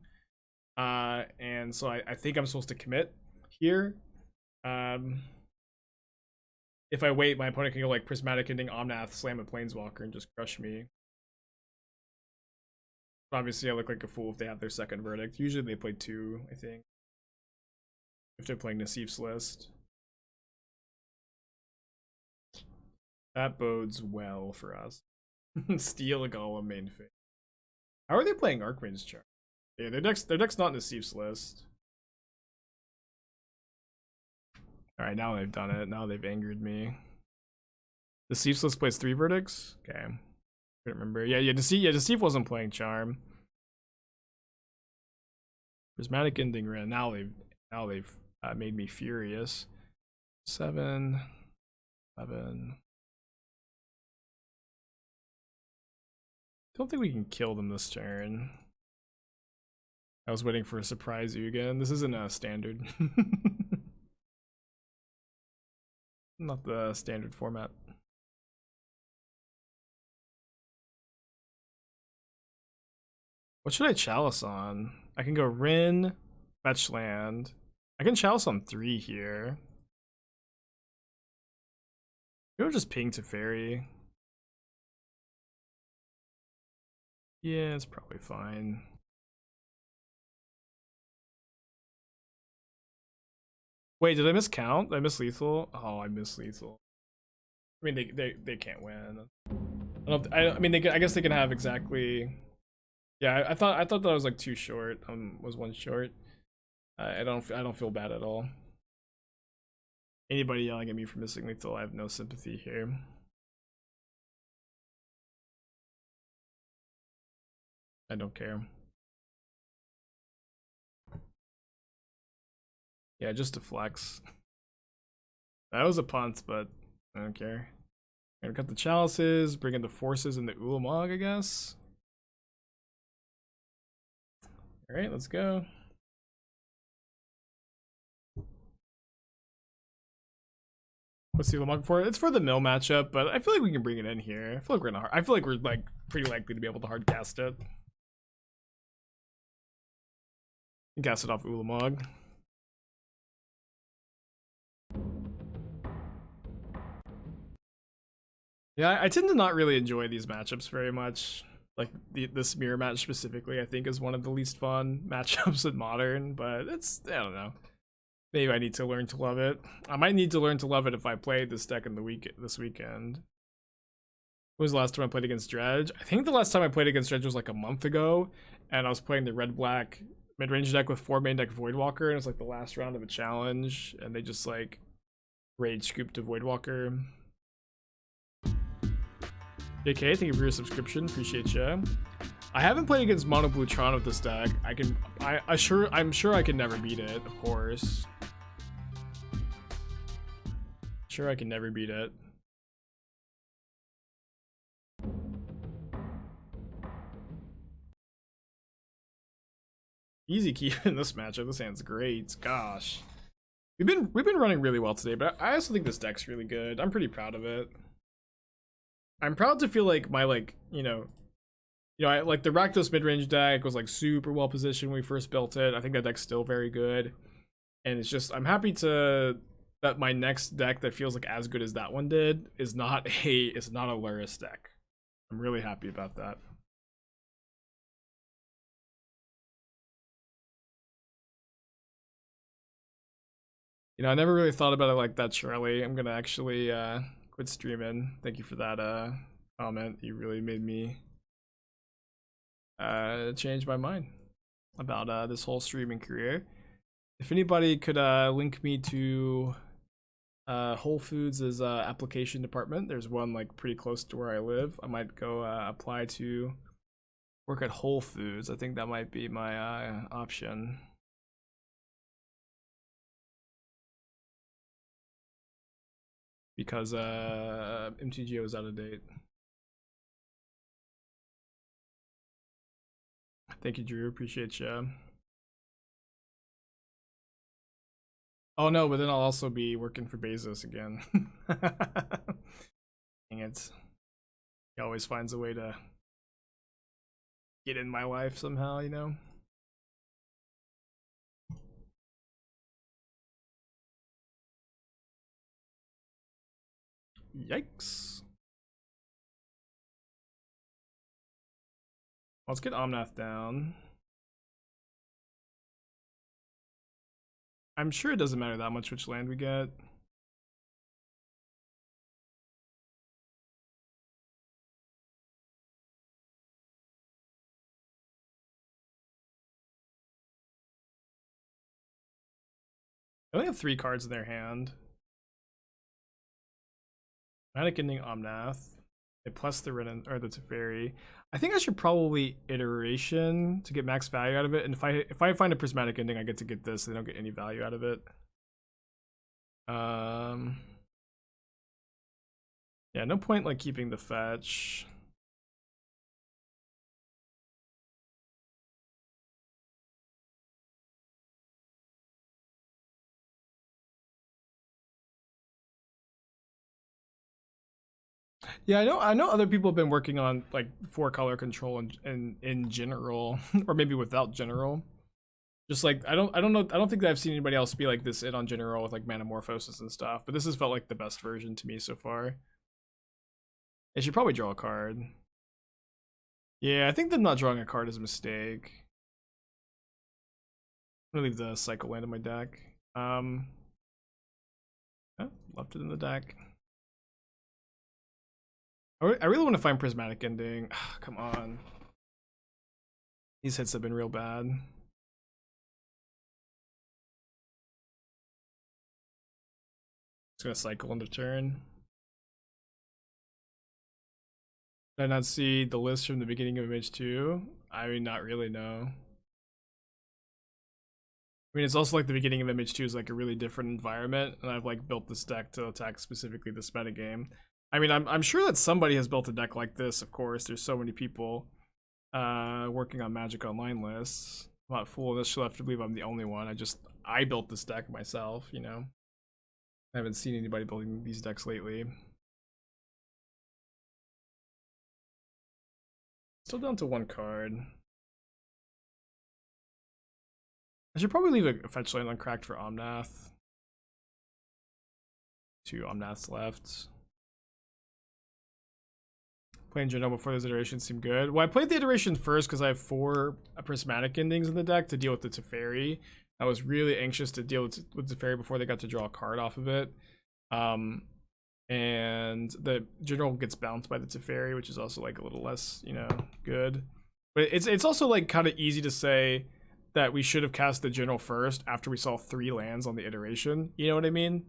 [SPEAKER 1] And so I think I'm supposed to commit here. If I wait, my opponent can go like Prismatic Ending, Omnath, slam a Planeswalker, and just crush me. Obviously, I look like a fool if they have their second verdict. Usually they play 2, I think. If they're playing Nassif's list. That bodes well for us. Steal a Golem main phase. How are they playing Archmage's Charm? Yeah, their deck's not Nassif's list. Alright, now they've done it. Now they've angered me. Nassif's list plays 3 verdicts? Okay. I couldn't remember. Yeah, Nassif wasn't playing Charm. Prismatic Ending Wrenn. Now they've made me furious. 7, 11. Don't think we can kill them this turn. I was waiting for a surprise again. This isn't a standard. Not the standard format. What should I Chalice on? I can go Wrenn, fetch land. I can Chalice on 3 here. Maybe just ping Teferi. Yeah, it's probably fine. Wait, did I miscount? Did I miss lethal? Oh, I missed lethal. I mean, they can't win. I mean, I guess they can have exactly. Yeah, I thought that was like 2 short. Was 1 short. I don't feel bad at all. Anybody yelling at me for missing lethal, I have no sympathy here. I don't care. Yeah, just to flex. That was a punt, but I don't care. Gonna cut the chalices, bring in the forces and the Ulamog, I guess. Alright, let's go. What's the Ulamog for? It's for the mill matchup, but I feel like we can bring it in here. I feel like we're like pretty likely to be able to hard cast it. Cast it off Ulamog. Yeah, I tend to not really enjoy these matchups very much. Like this mirror match specifically, I think is one of the least fun matchups in Modern, but it's, I don't know. Maybe I need to learn to love it. I might need to learn to love it if I play this deck in this weekend. When was the last time I played against Dredge? I think the last time I played against Dredge was like a month ago, and I was playing the red-black mid-range deck with 4 main deck Voidwalker, and it's like the last round of a challenge, and they just like rage scooped a Voidwalker. JK, thank you for your subscription. Appreciate you. I haven't played against Mono Blue Tron with this deck. I'm sure I can never beat it, of course. Sure, I can never beat it. Easy key in this matchup. This hand's great. Gosh, we've been running really well today, but I also think this deck's really good. I'm pretty proud of it. I'm proud to feel like my I like the Rakdos midrange deck was like super well positioned when we first built it. I think that deck's still very good, and it's just I'm happy that my next deck that feels like as good as that one did is not a Lurrus deck. I'm really happy about that. I never really thought about it like that, Charlie. I'm gonna actually quit streaming. Thank you for that comment. You really made me change my mind about this whole streaming career. If anybody could link me to Whole Foods' application department, there's one like pretty close to where I live. I might go apply to work at Whole Foods. I think that might be my option. Because MTGO is out of date. Thank you, Drew. Appreciate you. Oh no, but then I'll also be working for Bezos again. Dang it. He always finds a way to get in my life somehow, you know? Yikes. Let's get Omnath down. I'm sure it doesn't matter that much which land we get. They only have 3 cards in their hand. Prismatic Ending, Omnath. They plus the Wrenn or the Teferi. I think I should probably Iteration to get max value out of it. And if I find a Prismatic Ending, I get to get this. So they don't get any value out of it. Yeah, no point like keeping the fetch. Yeah, I know other people have been working on like 4-color control in general, or maybe without general. Just like I don't think that I've seen anybody else be like this on general with like Manamorphoses and stuff. But this has felt like the best version to me so far. I should probably draw a card. Yeah, I think them not drawing a card is a mistake. I'm gonna leave the cycle land in my deck. Oh, left it in the deck. I really want to find Prismatic Ending. Come on. These hits have been real bad. Just gonna cycle into turn. Did I not see the list from the beginning of image 2? I mean, not really, no. I mean, it's also like the beginning of image 2 is like a really different environment, and I've like built this deck to attack specifically this metagame. I mean, I'm sure that somebody has built a deck like this, of course. There's so many people working on Magic Online lists. I'm not foolish enough to believe I'm the only one. I built this deck myself, you know. I haven't seen anybody building these decks lately. Still down to 1 card. I should probably leave a fetch land uncracked for Omnath. 2 Omnaths left. Playing general before those iterations seem good. Well, I played the iteration first because I have 4 Prismatic Endings in the deck to deal with the Teferi. I was really anxious to deal with Teferi before they got to draw a card off of it. And the general gets bounced by the Teferi, which is also like a little less, you know, good. But it's also like kind of easy to say that we should have cast the general first after we saw 3 lands on the iteration. You know what I mean?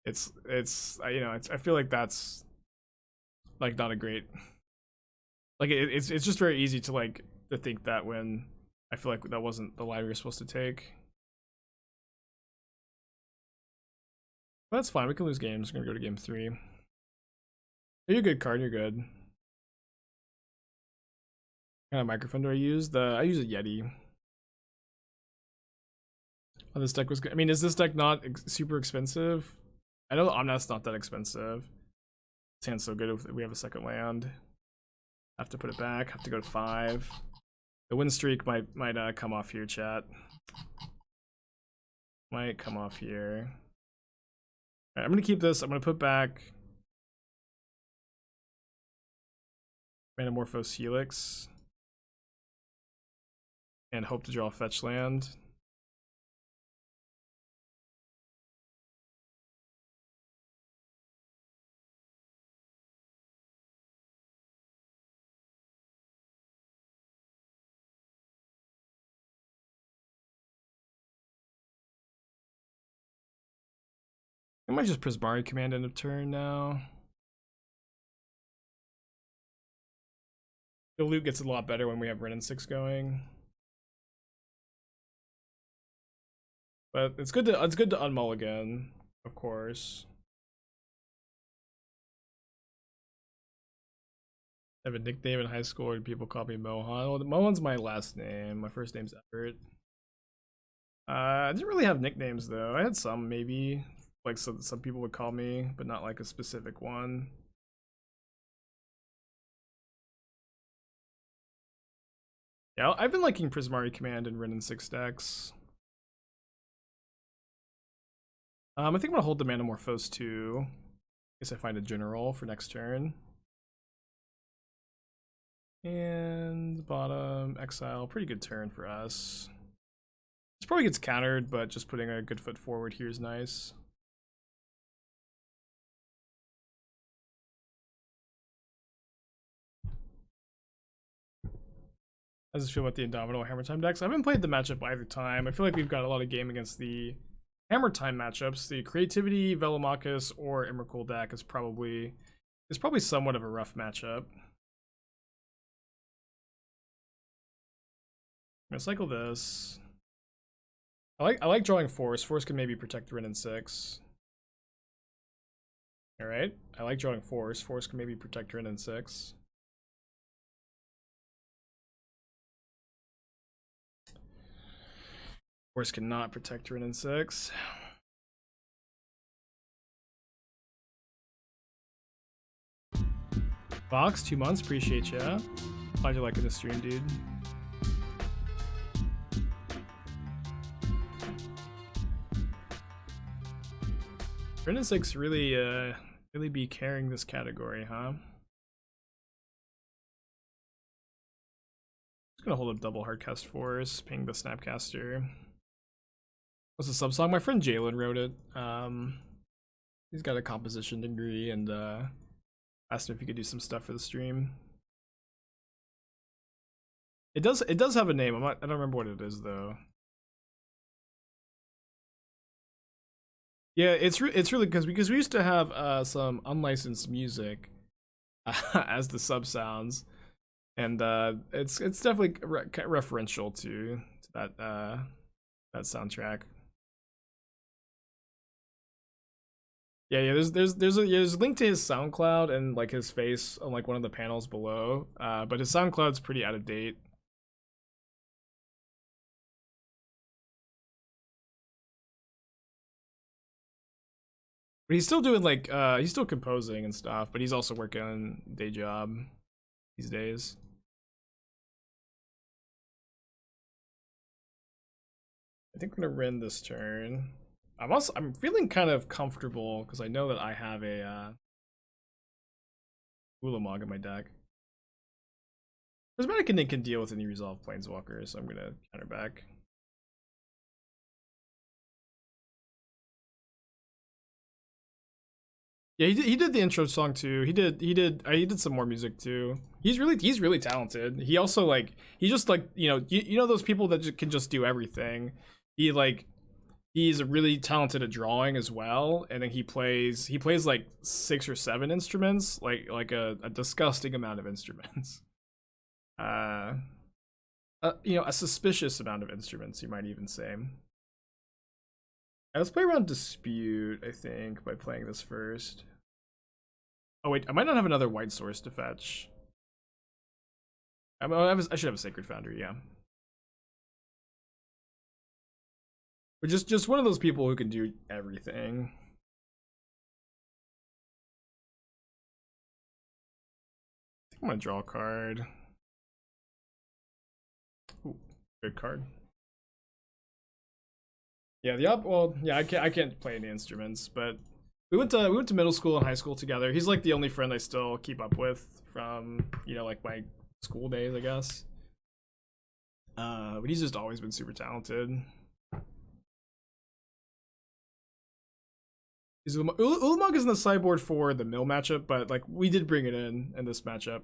[SPEAKER 1] It's you know, I feel like that's like not a great, like it's just very easy to like to think that when I feel like that wasn't the line we were supposed to take. But that's fine. We can lose games. We're gonna go to game 3. You're a good card. You're good. What kind of microphone do I use? I use a Yeti. Oh, this deck was good. I mean, is this deck not super expensive? I know Omnath's not that expensive. This hand's so good if we have a second land. Have to put it back. Have to go to 5. The win streak might come off here, chat. Might come off here. All right, I'm gonna keep this. I'm gonna put back Manamorphose Helix and hope to draw a fetch land. I might just Prismari Command end of turn now. The loot gets a lot better when we have Wrenn and Six going. But it's good to unmulligan, of course. I have a nickname in high school where people call me Mohan. Well, Mohan's my last name. My first name's Arid. I didn't really have nicknames though. I had some maybe, like some people would call me, but not like a specific one. Yeah, I've been liking Prismari Command and Wrenn and Six decks. I think I'm gonna hold the Manamorphose too. In case I find a general for next turn. And bottom, exile, pretty good turn for us. This probably gets countered, but just putting a good foot forward here is nice. How does it feel about the Indomitable Hammer Time decks? I haven't played the matchup either time. I feel like we've got a lot of game against the Hammer Time matchups. The Creativity, Velomachus, or Emrakul deck is probably somewhat of a rough matchup. I'm gonna cycle this. I like drawing Force. Force can maybe protect Wrenn and Six. Alright. I like drawing Force. Force can maybe protect Wrenn and Six. Force cannot protect Wrenn and Six. Fox, 2 months, appreciate ya. Glad you're liking the stream, dude. Wrenn and Six really be carrying this category, huh? Just gonna hold up double Hardcast Force, ping the Snapcaster. What's the sub song? My friend Jalen wrote it. He's got a composition degree and asked him if he could do some stuff for the stream. It does have a name. I don't remember what it is though. Yeah, it's really because we used to have some unlicensed music as the sub sounds, and it's definitely referential to that that soundtrack. Yeah, there's a link to his SoundCloud and like his face on like one of the panels below, but his SoundCloud's pretty out of date. But he's still doing like he's still composing and stuff, but he's also working on day job these days. I think we're gonna Wrenn this turn. I'm feeling kind of comfortable because I know that I have a Ulamog in my deck. Prismatic Ending can deal with any resolved planeswalkers, so I'm gonna counter back. Yeah, he did the intro song too. He did some more music too. He's really talented. He also like he just like you know those people that can just do everything. He's really talented at drawing as well, and then he plays like 6 or 7 instruments, like a disgusting amount of instruments. A suspicious amount of instruments, you might even say. Let's play around Dispute, I think, by playing this first. Oh wait, I might not have another white source to fetch. I should have a Sacred Foundry, yeah. But just one of those people who can do everything. I think I'm gonna draw a card. Ooh, good card. Yeah, I can't play any instruments, but we went to middle school and high school together. He's like the only friend I still keep up with from like my school days, I guess. But he's just always been super talented. Ulamog is in the sideboard for the mill matchup, but like we did bring it in this matchup.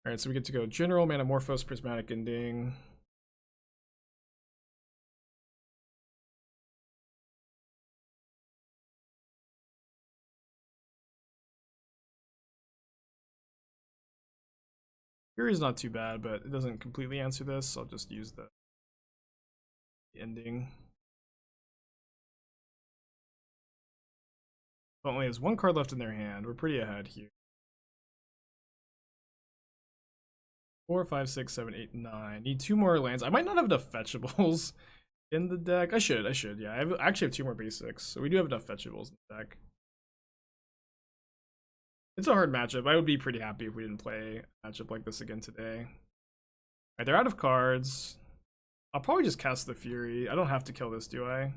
[SPEAKER 1] All right, so we get to go General, Manamorphose, Prismatic Ending. Fury's not too bad, but it doesn't completely answer this, so I'll just use the ending. Only has one card left in their hand. We're pretty ahead here. 4, 5, 6, 7, 8, 9. Need 2 more lands. I might not have enough fetchables in the deck. I should, yeah. I actually have 2 more basics, so we do have enough fetchables in the deck. It's a hard matchup. I would be pretty happy if we didn't play a matchup like this again today. Alright, they're out of cards. I'll probably just cast the Fury. I don't have to kill this, do I?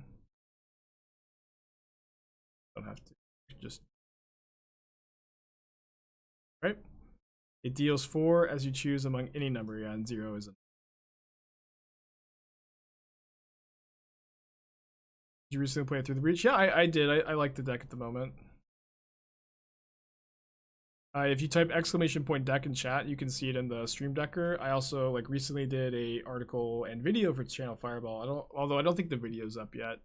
[SPEAKER 1] Don't have to. Just... Right? It deals 4 as you choose among any number, yeah, and 0 is a... Did you recently play it through the breach? Yeah, I did. I like the deck at the moment. If you type !deck in chat, you can see it in the Stream Decker. I also recently did a article and video for Channel Fireball. Although I don't think the video's up yet.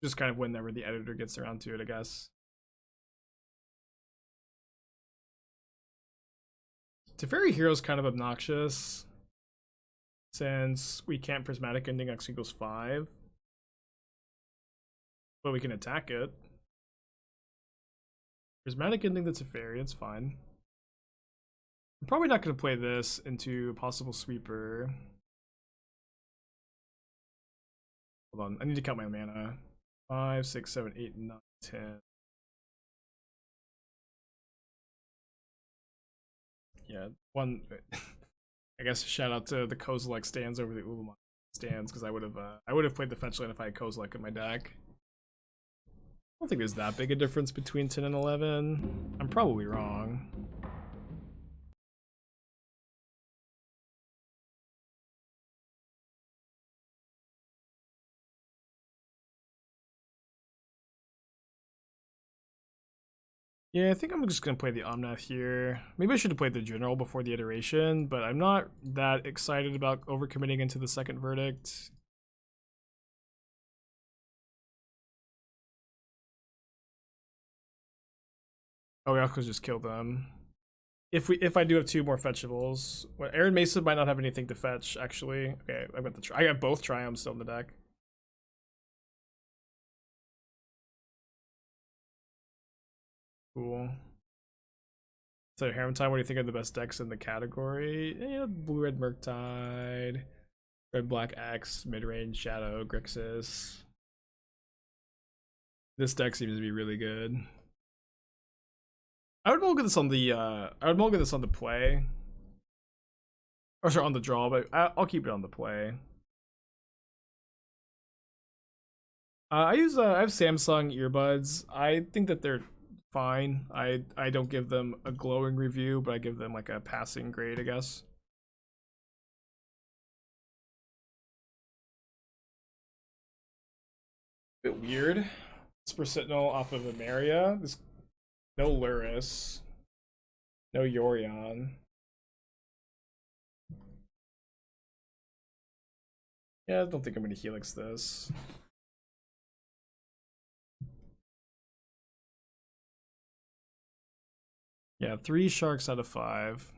[SPEAKER 1] Just kind of whenever the editor gets around to it, I guess. Teferi Hero's kind of obnoxious, since we can't Prismatic Ending X equals 5. But we can attack it. Prismatic Ending the Teferi, it's fine. I'm probably not going to play this into a possible sweeper. Hold on, I need to count my mana. 5, 6, 7, 8, 9, 10. Yeah, one. I guess shout out to the Kozilek stands over the Ulamog stands, because I would have played the fetch land if I had Kozilek in my deck. I don't think there's that big a difference between 10 and 11. I'm probably wrong. Yeah, I think I'm just gonna play the Omnath here. Maybe I should have played the General before the iteration, but I'm not that excited about overcommitting into the second verdict. Oh, we could just kill them. If I do have 2 more fetchables, well, Arid Mesa might not have anything to fetch actually. Okay, I got both Triomes still in the deck. Cool. So Harem Time, what do you think are the best decks in the category? Yeah, Blue Red Murktide, Red Black X, Midrange Shadow, Grixis. This deck seems to be really good. I would mulligan this on the play. Or sorry, on the draw, but I'll keep it on the play. I have Samsung earbuds. I think that they're fine. I don't give them a glowing review, but I give them like a passing grade, I guess. Bit weird. Spur Sentinel off of Emeria. This no Luris. No Yorion. Yeah, I don't think I'm gonna Helix this. Yeah, 3 sharks out of 5.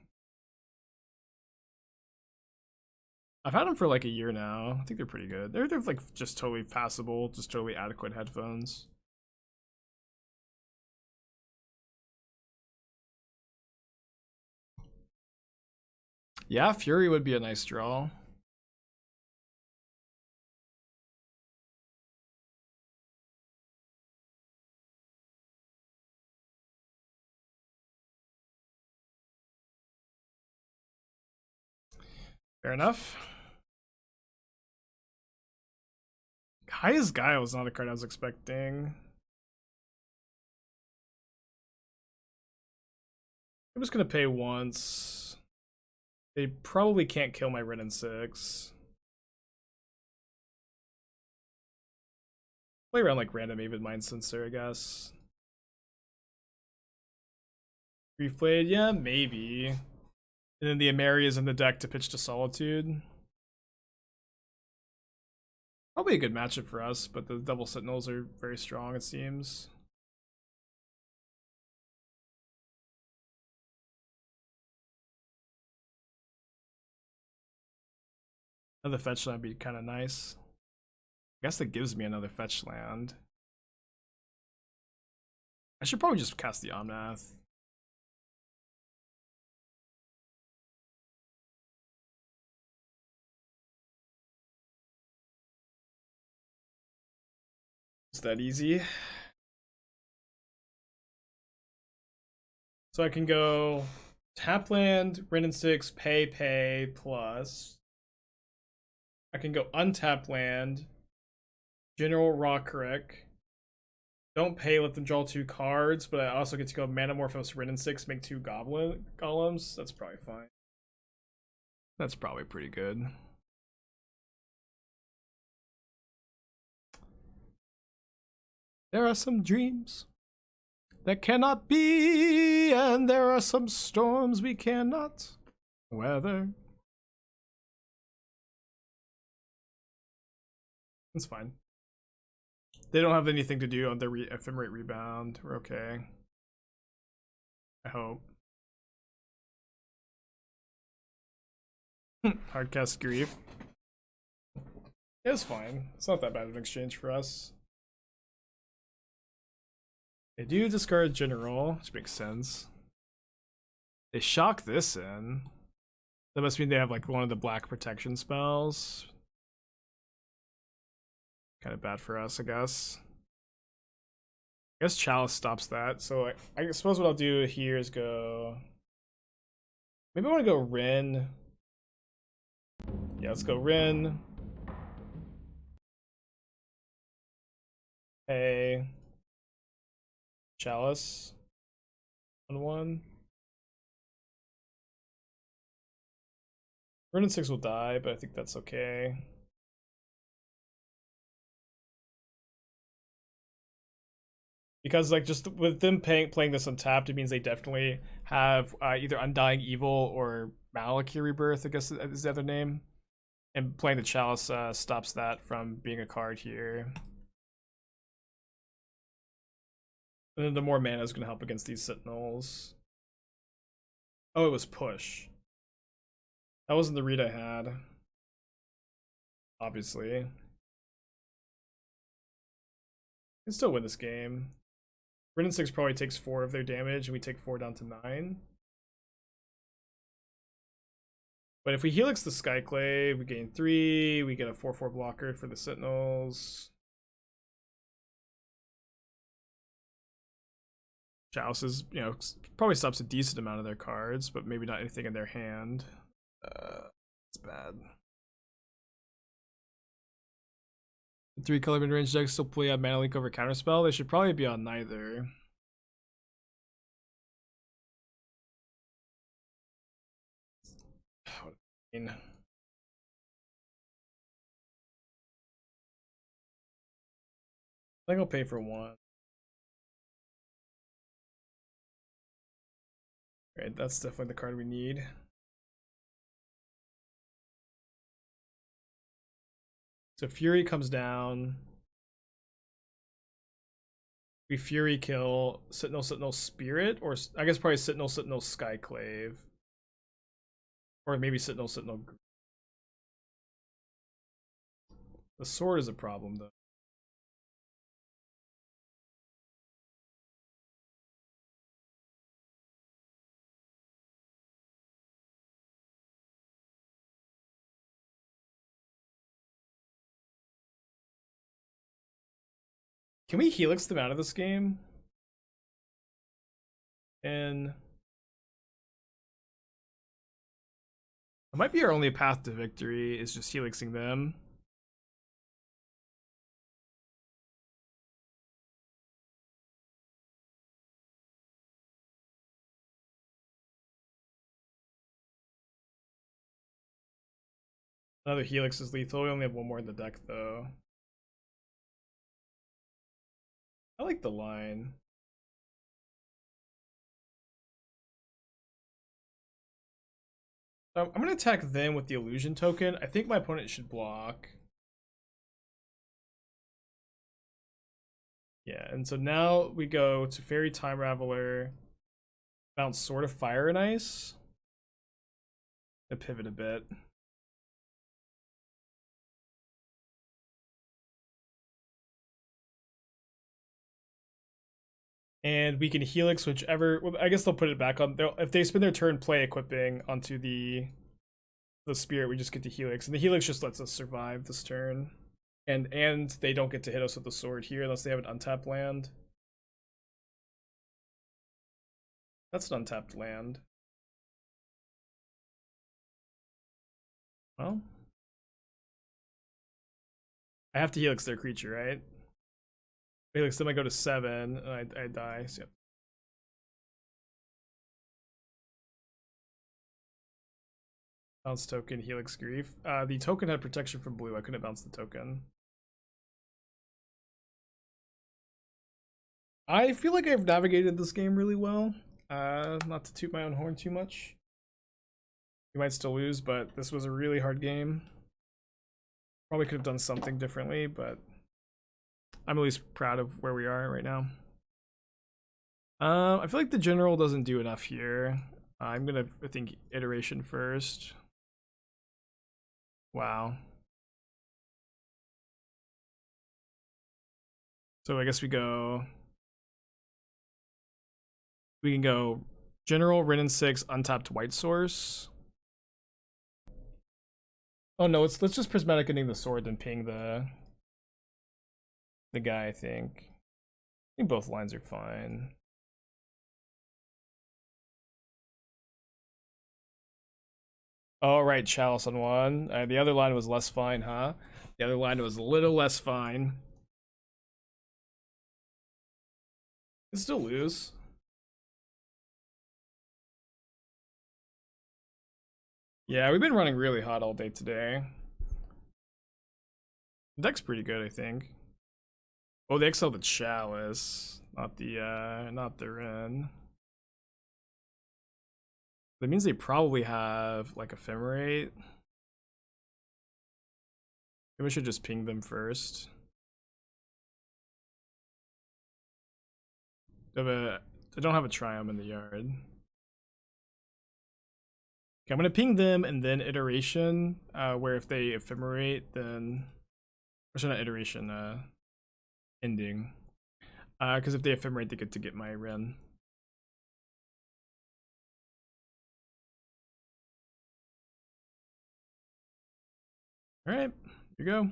[SPEAKER 1] I've had them for like a year now. I think they're pretty good. They're like just totally passable, just totally adequate headphones. Yeah, Fury would be a nice draw. Fair enough. Highest Guile was not a card I was expecting. I'm just gonna pay once. They probably can't kill my Wrenn and Six. Play around like random Avid Mind Sensor, I guess. Grief Blade, yeah, maybe. And then the Emeria is in the deck to pitch to Solitude. Probably a good matchup for us, but the double Sentinels are very strong, it seems. Another fetch land would be kind of nice. I guess that gives me another fetch land. I should probably just cast the Omnath. It's that easy. So I can go tap land, Wrenn and Six, pay, plus. I can go untap land, General Rokiric. Don't pay, let them draw 2 cards, but I also get to go Manamorphose, Wrenn and Six, make 2 Goblin Golems. That's probably fine. That's probably pretty good. There are some dreams that cannot be, and there are some storms we cannot weather. It's fine. They don't have anything to do on the Ephemerate Rebound. We're okay. I hope. Hardcast Grief. It's fine. It's not that bad of an exchange for us. They do discard General, which makes sense. They shock this in. That must mean they have like one of the black protection spells. Kind of bad for us, I guess. I guess Chalice stops that. So I suppose what I'll do here is go... Maybe I want to go Wrenn. Yeah, let's go Wrenn. Hey. Chalice. 1/1. Wrenn and Six will die, but I think that's okay. Because like just with them playing this untapped, it means they definitely have either Undying Evil or Malakir Rebirth, I guess is the other name. And playing the Chalice stops that from being a card here. And then the more mana is going to help against these Sentinels. Oh, it was push. That wasn't the read I had. Obviously. I can still win this game. Wrenn and Six probably takes 4 of their damage, and we take 4 down to 9. But if we Helix the Skyclave, we gain 3, we get a 4/4 blocker for the Sentinels. Chalice is, you know, probably stops a decent amount of their cards, but maybe not anything in their hand. It's bad. The 3-color midrange decks still play on Mana Link over Counterspell. They should probably be on neither. I think I'll pay for 1. Alright, that's definitely the card we need. So Fury comes down. We Fury kill Sentinel Spirit, or I guess probably Sentinel Skyclave. Or maybe Sentinel. The sword is a problem though. Can we Helix them out of this game? And it might be our only path to victory is just Helixing them. Another Helix is lethal. We only have 1 more in the deck though. I like the line. I'm going to attack them with the illusion token. I think my opponent should block. Yeah, and so now we go to Fairy Time Raveler, bounce Sword of Fire and Ice, and pivot a bit. And we can Helix whichever. Well, I guess they'll put it back on. If they spend their turn play equipping onto the spirit, we just get the Helix, and the Helix just lets us survive this turn. And they don't get to hit us with the sword here unless they have an untapped land. That's an untapped land. Well, I have to Helix their creature, right? Helix them, I go to 7, and I die. So yep. Bounce token, Helix Grief. The token had protection from blue. I couldn't bounce the token. I feel like I've navigated this game really well. Not to toot my own horn too much. You might still lose, but this was a really hard game. Probably could have done something differently, but I'm at least proud of where we are right now. I feel like the general doesn't do enough here. I'm gonna, I think, iteration first. Wow. So I guess we can go general, Wrenn and Six, untapped white source. Oh no, let's just Prismatic Ending the sword, then ping the guy, I think. I think both lines are fine. Oh, right, Chalice on one. The other line was less fine, huh? The other line was a little less fine. Can still lose. Yeah, we've been running really hot all day today. The deck's pretty good, I think. Oh, they exiled the Chalice, not the Wrenn. That means they probably have like Ephemerate. Maybe we should just ping them first. I don't have a Triome in the yard. Okay, I'm gonna ping them and then iteration, where if they Ephemerate, then or sorry, not iteration, ending. Because if they Ephemerate, they get to get my Wrenn. Alright, here you go.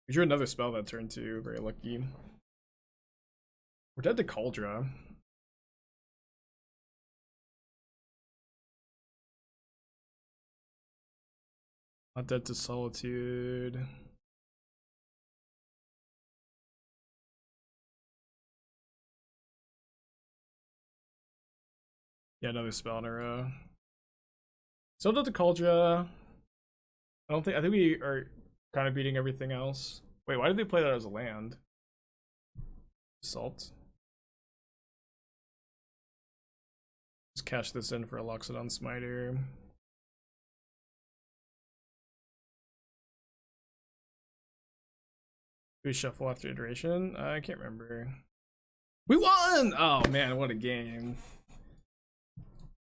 [SPEAKER 1] We drew another spell that turn too, very lucky. We're dead to Cauldra. Not dead to Solitude. Yeah, another spell in a row. Still dead to Cauldra. I think we are kind of beating everything else. Wait, why did they play that as a land? Salt. Just cash this in for a Loxodon Smiter. Do we shuffle after iteration? I can't remember. We won! Oh man, what a game.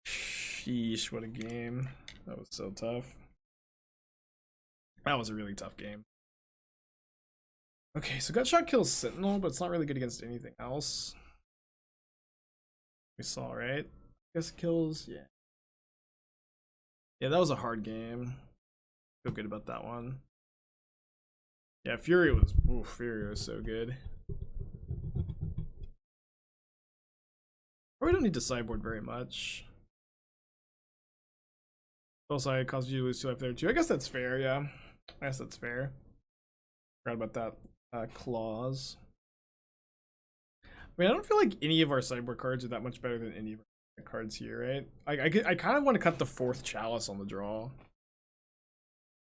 [SPEAKER 1] Sheesh, what a game. That was so tough. That was a really tough game. Okay, so Gutshot kills Sentinel, but it's not really good against anything else. We saw, right? I guess it kills, yeah. Yeah, that was a hard game. Feel good about that one. Yeah, Fury was so good. Probably don't need to sideboard very much. Also, it causes you to lose 2 life there too. I guess that's fair, yeah. I guess that's fair. Forgot about that clause. I mean, I don't feel like any of our sideboard cards are that much better than any of our cards here, right? I kind of want to cut the 4th Chalice on the draw.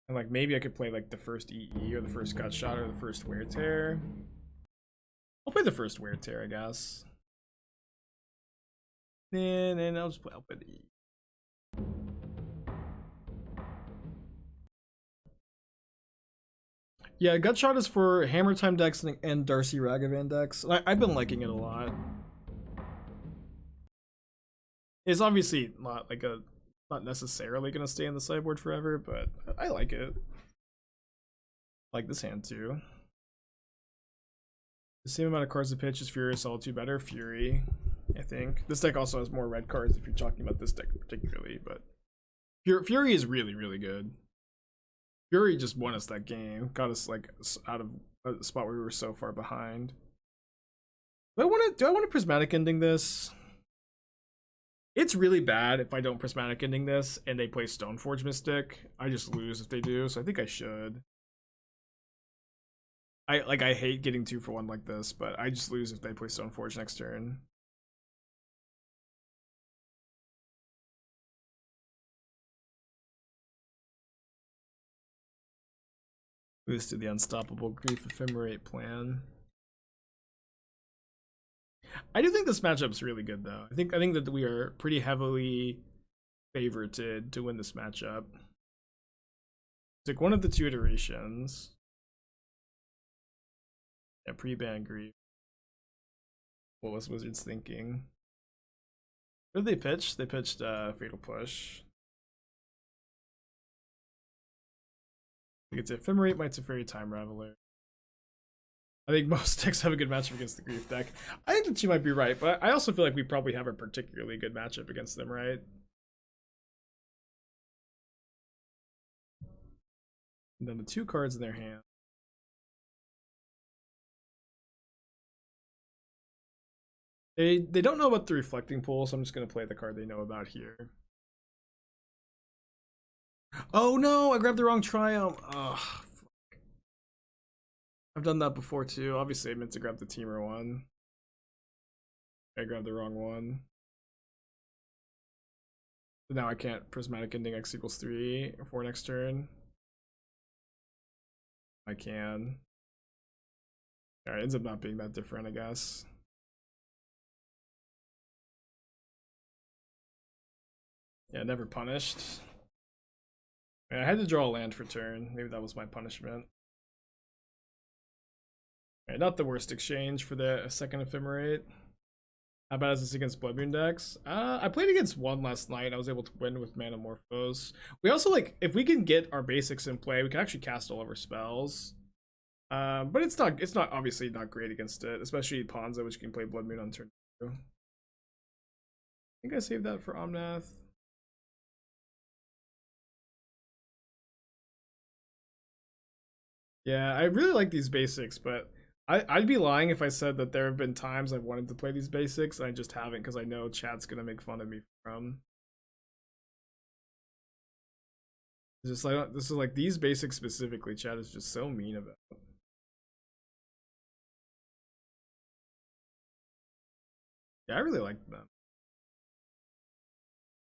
[SPEAKER 1] And like maybe I could play like the first EE or the first Gutshot or the first Wear Tear. I'll play the first Wear Tear, I guess. Then I'll play the EE. Yeah, Gutshot is for Hammer Time decks and Darcy Ragavan decks. I've been liking it a lot. It's obviously not like not necessarily gonna stay in the sideboard forever, but I like it. I like this hand too. The same amount of cards to pitch as Fury or Solitude better? Fury, I think. This deck also has more red cards if you're talking about this deck particularly, but Fury is really, really good. Fury just won us that game, got us like out of a spot where we were so far behind. Do I want to Prismatic Ending this? It's really bad if I don't Prismatic Ending this and they play Stoneforge Mystic. I just lose if they do, so I think I should. I hate getting 2 for 1 like this, but I just lose if they play Stoneforge next turn. Lose to the Unstoppable Grief Ephemerate plan. I do think this matchup's really good though. I think that we are pretty heavily favorited to win this matchup. It's like one of the 2 iterations. Yeah, pre-ban Grief. What was Wizards thinking? What did they pitch? They pitched Fatal Push. I think it's Ephemerate, Might Teferi, Time Raveler. I think most decks have a good matchup against the Grief deck. I think that you might be right, but I also feel like we probably have a particularly good matchup against them, right? And then the 2 cards in their hand. They don't know about the Reflecting Pool, so I'm just going to play the card they know about here. Oh no, I grabbed the wrong Triumph. Ugh, fuck. I've done that before too. Obviously I meant to grab the Teamer one. I grabbed the wrong one. Now I can't Prismatic Ending X equals 3 for next turn. I can. Alright, it ends up not being that different, I guess. Yeah, never punished. I had to draw a land for turn. Maybe that was my punishment. Alright, not the worst exchange for the second Ephemerate. How bad is this against Blood Moon decks? I played against one last night. I was able to win with Manamorphose. We also, like, if we can get our basics in play, we can actually cast all of our spells. But it's not obviously not great against it, especially Ponza, which can play Blood Moon on turn 2. I think I saved that for Omnath. Yeah, I really like these basics, but I'd be lying if I said that there have been times I've wanted to play these basics, and I just haven't because I know chat's gonna make fun of me from. It's just like this is like these basics specifically, chat is just so mean about. Yeah, I really like them.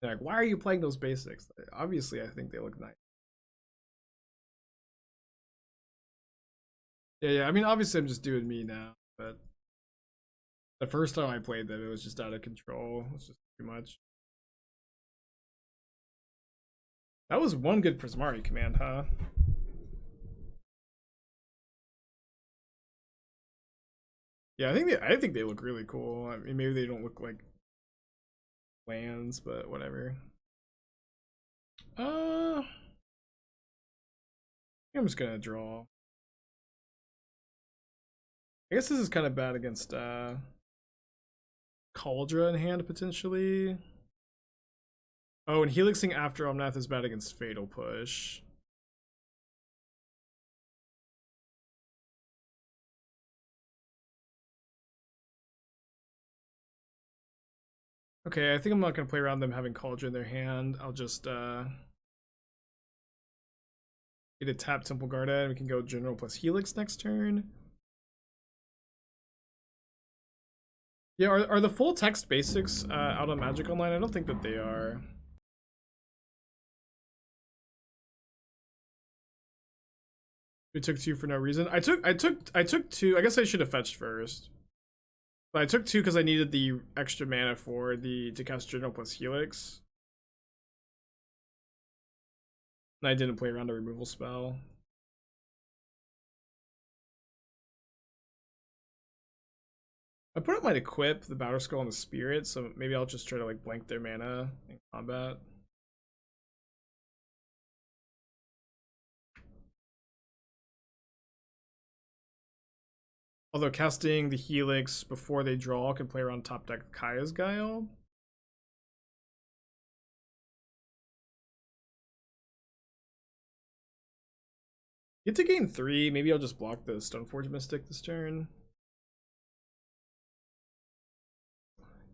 [SPEAKER 1] They're like, why are you playing those basics? Obviously, I think they look nice. Yeah. I mean, obviously, I'm just doing me now, but the first time I played them, it was just out of control. It was just too much. That was one good Prismari command, huh? Yeah, I think they look really cool. I mean, maybe they don't look like lands, but whatever. I'm just gonna draw. I guess this is kind of bad against Cauldra in hand potentially. Oh, and Helixing after Omnath is bad against Fatal Push. Okay, I think I'm not gonna play around them having Cauldra in their hand. I'll just get a tap Temple Guard and we can go General plus Helix next turn. Yeah, are the full text basics out on Magic Online? I don't think that they are. We took 2 for no reason. I took 2. I guess I should have fetched first. But I took 2 because I needed the extra mana for to cast General plus Helix. And I didn't play around a removal spell. I put up my equip, the Battle Skull and the Spirit, so maybe I'll just try to like blank their mana in combat. Although casting the Helix before they draw can play around top deck Kaya's Guile. Get to gain 3. Maybe I'll just block the Stoneforge Mystic this turn.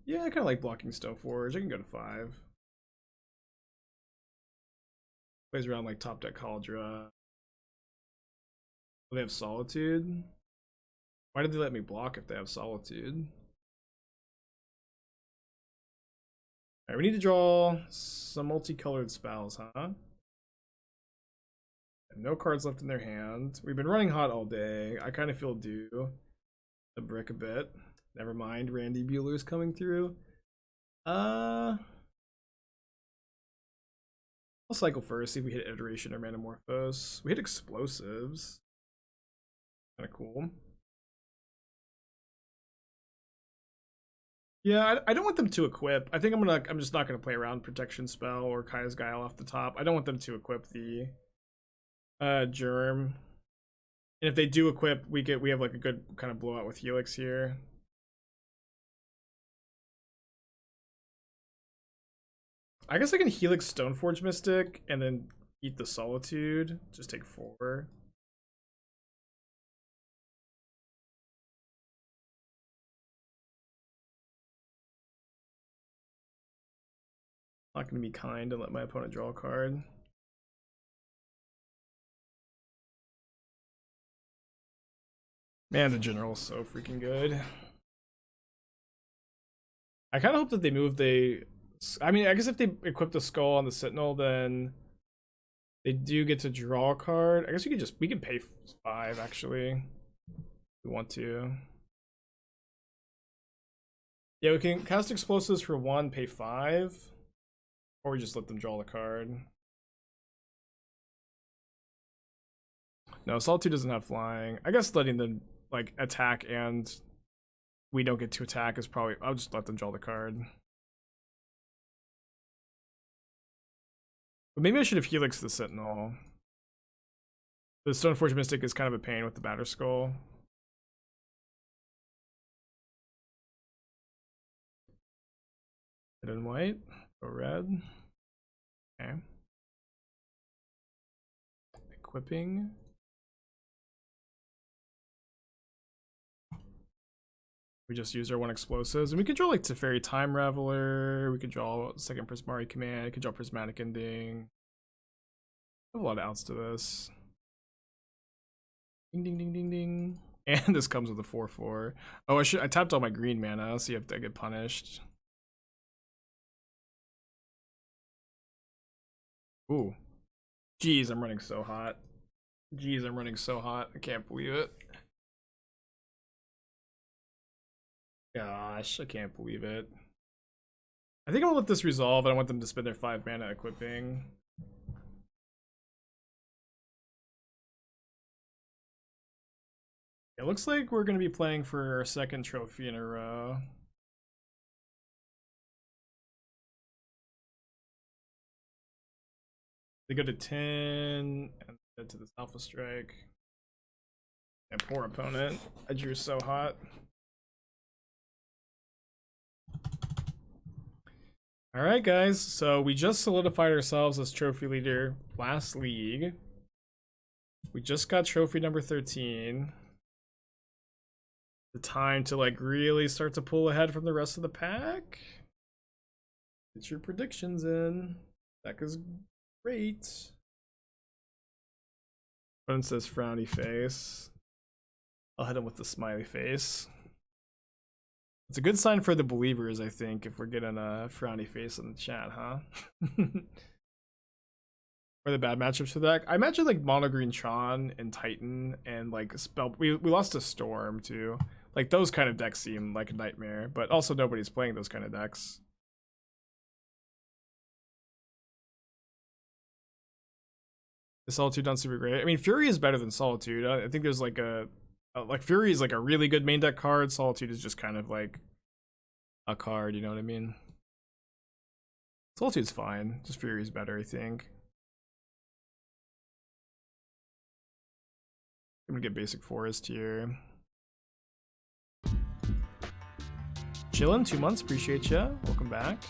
[SPEAKER 1] Yeah, I kind of like blocking Stoneforge. I can go to 5. Plays around like top deck Cauldra. They have Solitude. Why did they let me block if they have Solitude? Alright, we need to draw some multicolored spells, huh? And no cards left in their hand. We've been running hot all day. I kind of feel due to brick a bit. Never mind, Randy Bueller's coming through. I'll cycle first, see if we hit Iteration or Manamorphose. We hit Explosives. Kind of cool. Yeah, I don't want them to equip. I think I'm just not gonna play around Protection Spell or Kaya's Guile off the top. I don't want them to equip the Germ. And if they do equip, we have like a good kind of blowout with Helix here. I guess I can Helix Stoneforge Mystic and then eat the Solitude. Just take 4. Not gonna be kind and let my opponent draw a card. Man, the general's so freaking good. I kind of hope that they move I mean, I guess if they equip the skull on the Sentinel, then they do get to draw a card. I guess we can pay 5 actually. If we want to. Yeah, we can cast Explosives for 1, pay 5. Or we just let them draw the card. No, Solitude doesn't have flying. I guess letting them like attack and we don't get to attack is probably, I'll just let them draw the card. But maybe I should have Helixed the Sentinel. The Stoneforge Mystic is kind of a pain with the Batter Skull. Red and white, go red. Okay. Equipping. We just use our 1 explosives, and we could draw like Teferi Time Raveler. We could draw second Prismari Command. We could draw Prismatic Ending. A lot of outs to this. Ding ding ding ding ding. And this comes with a 4/4. Oh, I tapped all my green mana. See if I get punished. Ooh. Jeez, I'm running so hot. Jeez, I'm running so hot. I can't believe it. Gosh, I can't believe it. I think I'll let this resolve. I don't want them to spend their 5 mana equipping. It looks like we're going to be playing for our 2nd trophy in a row. They go to 10 and head to this Alpha Strike. And poor opponent. I drew so hot. Alright guys, so we just solidified ourselves as trophy leader last league. We just got trophy number 13. The time to like really start to pull ahead from the rest of the pack. Get your predictions in. Deck is great. One says frowny face. I'll hit him with the smiley face. It's a good sign for the believers, I think, if we're getting a frowny face in the chat, huh? Or the bad matchups for that. I imagine like Mono Green Tron and Titan and like Spell. We lost to Storm too. Like those kind of decks seem like a nightmare, but also nobody's playing those kind of decks. The Solitude done super great. I mean, Fury is better than Solitude. I think there's like like Fury is like a really good main deck card. Solitude is just kind of like a card, you know what I mean? Solitude's fine. Just Fury's better, I think. I'm gonna get basic forest here. Chillin', 2 months, appreciate ya. Welcome back.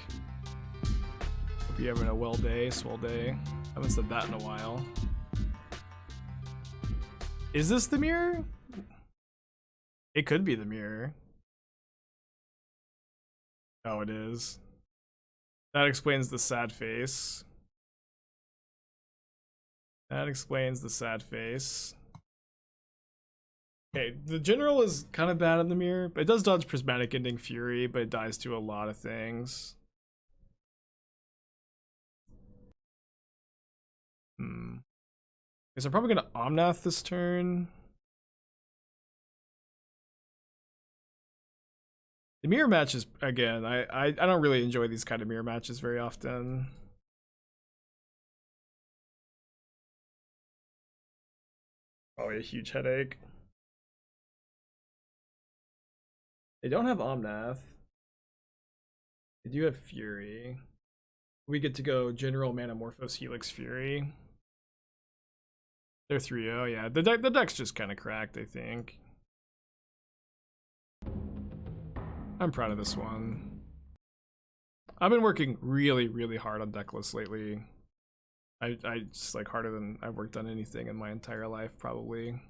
[SPEAKER 1] Hope you're having a well day, swell day. Haven't said that in a while. Is this the mirror? It could be the mirror. Oh, it is. That explains the sad face. That explains the sad face. Okay, the general is kind of bad in the mirror, but it does dodge Prismatic Ending Fury, but it dies to a lot of things. Guess I'm probably gonna Omnath this turn. The mirror matches, again, I don't really enjoy these kind of mirror matches very often. Probably a huge headache. They don't have Omnath. They do have Fury. We get to go General Manamorphose Helix Fury. They're 3-0, yeah. The deck's just kind of cracked, I think. I'm proud of this one. I've been working really, really hard on Decklist lately. I just like harder than I've worked on anything in my entire life, probably.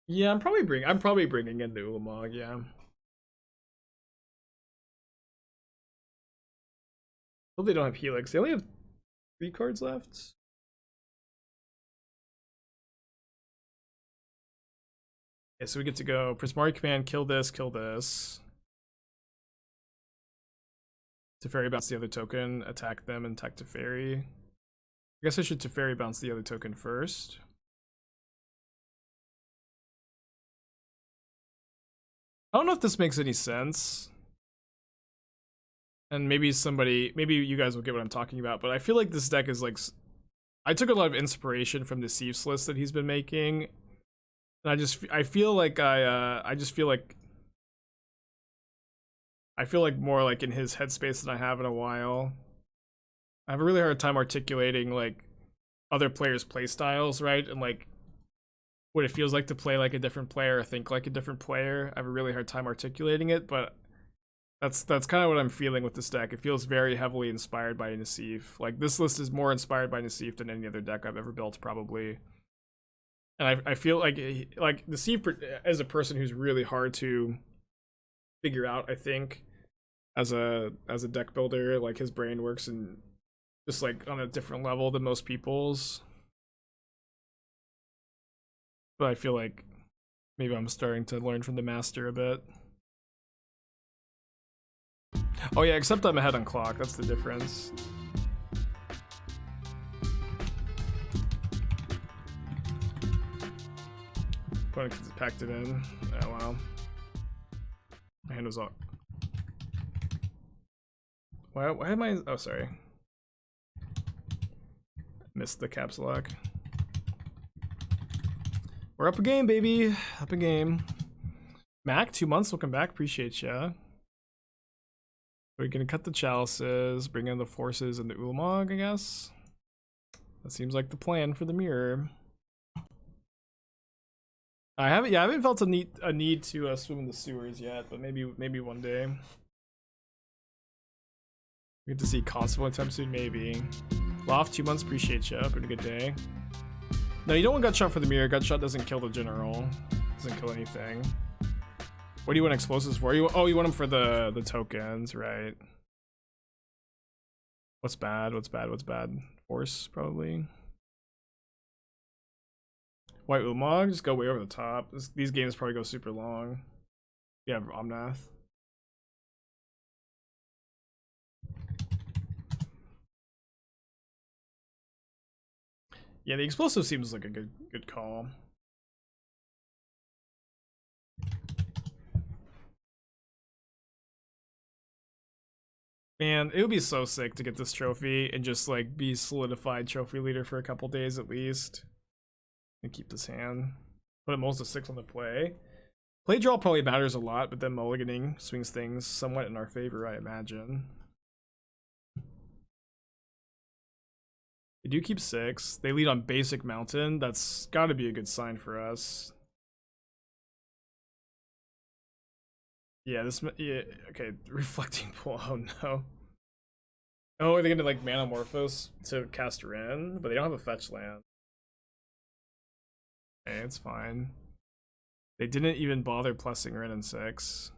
[SPEAKER 1] Yeah, I'm probably bringing in the Ulamog, yeah. Hope they don't have Helix. They only have 3 cards left. Okay, so we get to go Prismari Command, kill this, kill this. Teferi bounce the other token, attack them, and attack Teferi. I guess I should Teferi bounce the other token first. I don't know if this makes any sense. And maybe you guys will get what I'm talking about, but I feel like this deck is like, I took a lot of inspiration from the Sieves list that he's been making. And I feel like more like in his headspace than I have in a while. I have a really hard time articulating like other players' play styles, right? And like what it feels like to play like a different player or think like a different player. I have a really hard time articulating it, but that's kind of what I'm feeling with this deck. It feels very heavily inspired by Nassif. Like this list is more inspired by Nassif than any other deck I've ever built, probably. And I feel like Nassif as a person who's really hard to figure out, I think, as a deck builder. Like his brain works and just like on a different level than most people's. But I feel like maybe I'm starting to learn from the master a bit. Oh yeah, except I'm ahead on clock, that's the difference. Opponent packed it in. Oh wow. My hand was up. Why am I? Oh, sorry. Missed the caps lock. We're up a game, baby. Up a game. Mac, 2 months. Welcome back. Appreciate ya. We're gonna cut the chalices, bring in the forces and the Ulamog, I guess. That seems like the plan for the mirror. I haven't felt a need to swim in the sewers yet, but maybe one day. We get to see Constable anytime soon, maybe. Loft, 2 months, appreciate you. Pretty good day. No, you don't want Gutshot for the mirror. Gutshot doesn't kill the general. Doesn't kill anything. What do you want explosives for? You want them for the tokens, right? What's bad? What's bad? Force, probably. White Ulamog, just go way over the top. These games probably go super long. Yeah, Omnath. Yeah, the explosive seems like a good call. Man, it would be so sick to get this trophy and just like be solidified trophy leader for a couple days at least. And keep this hand. Put him almost a 6 on the play. Play draw probably matters a lot, but then mulliganing swings things somewhat in our favor, I imagine. They do keep 6. They lead on basic mountain. That's gotta be a good sign for us. Yeah, yeah, okay, reflecting pool. Oh no. Oh, are they gonna like Manamorphose to cast Wrenn? But they don't have a fetch land. Okay, it's fine. They didn't even bother plussing Wrenn and Six.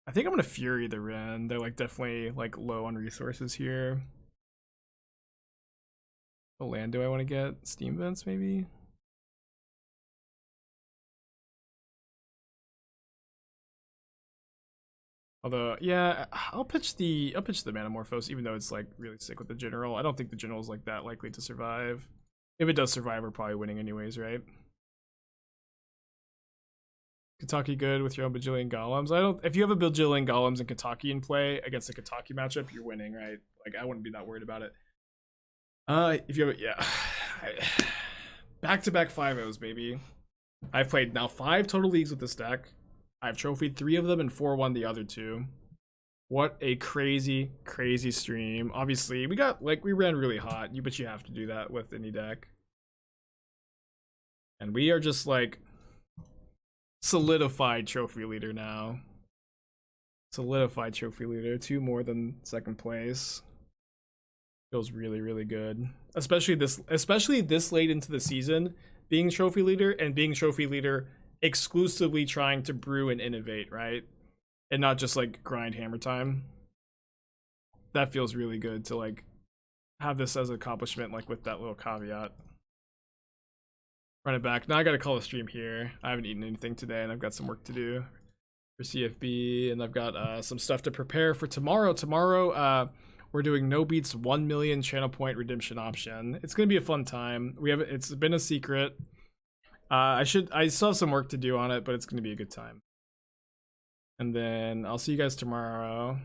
[SPEAKER 1] I think I'm gonna Fury the Wrenn. They're like definitely like low on resources here. What land do I want to get? Steam Vents maybe? Although, yeah, I'll pitch the Manamorphose, even though it's like really sick with the general. I don't think the general is like that likely to survive. If it does survive, we're probably winning anyways, right? Kataki good with your own bajillion golems. I don't. If you have a bajillion golems and Kataki in play against a Kataki matchup, you're winning, right? Like I wouldn't be that worried about it. If you have, yeah, back-to-back 5-0s, baby. I've played now 5 total leagues with this deck. I've trophied 3 of them and 4-1 the other 2. What a crazy, crazy stream. Obviously, we ran really hot, but you have to do that with any deck. And we are just like solidified trophy leader now. Solidified trophy leader, 2 more than second place. Feels really, really good. Especially this late into the season, being trophy leader and being trophy leader exclusively trying to brew and innovate, right? And not just like grind hammer time. That feels really good to like have this as an accomplishment, like with that little caveat. Run it back. Now I gotta call a stream here. I haven't eaten anything today and I've got some work to do for CFB, and I've got some stuff to prepare for tomorrow. We're doing No Beats 1 million channel point redemption option. It's gonna be a fun time. It's been a secret. I still have some work to do on it, but it's gonna be a good time. And then I'll see you guys tomorrow.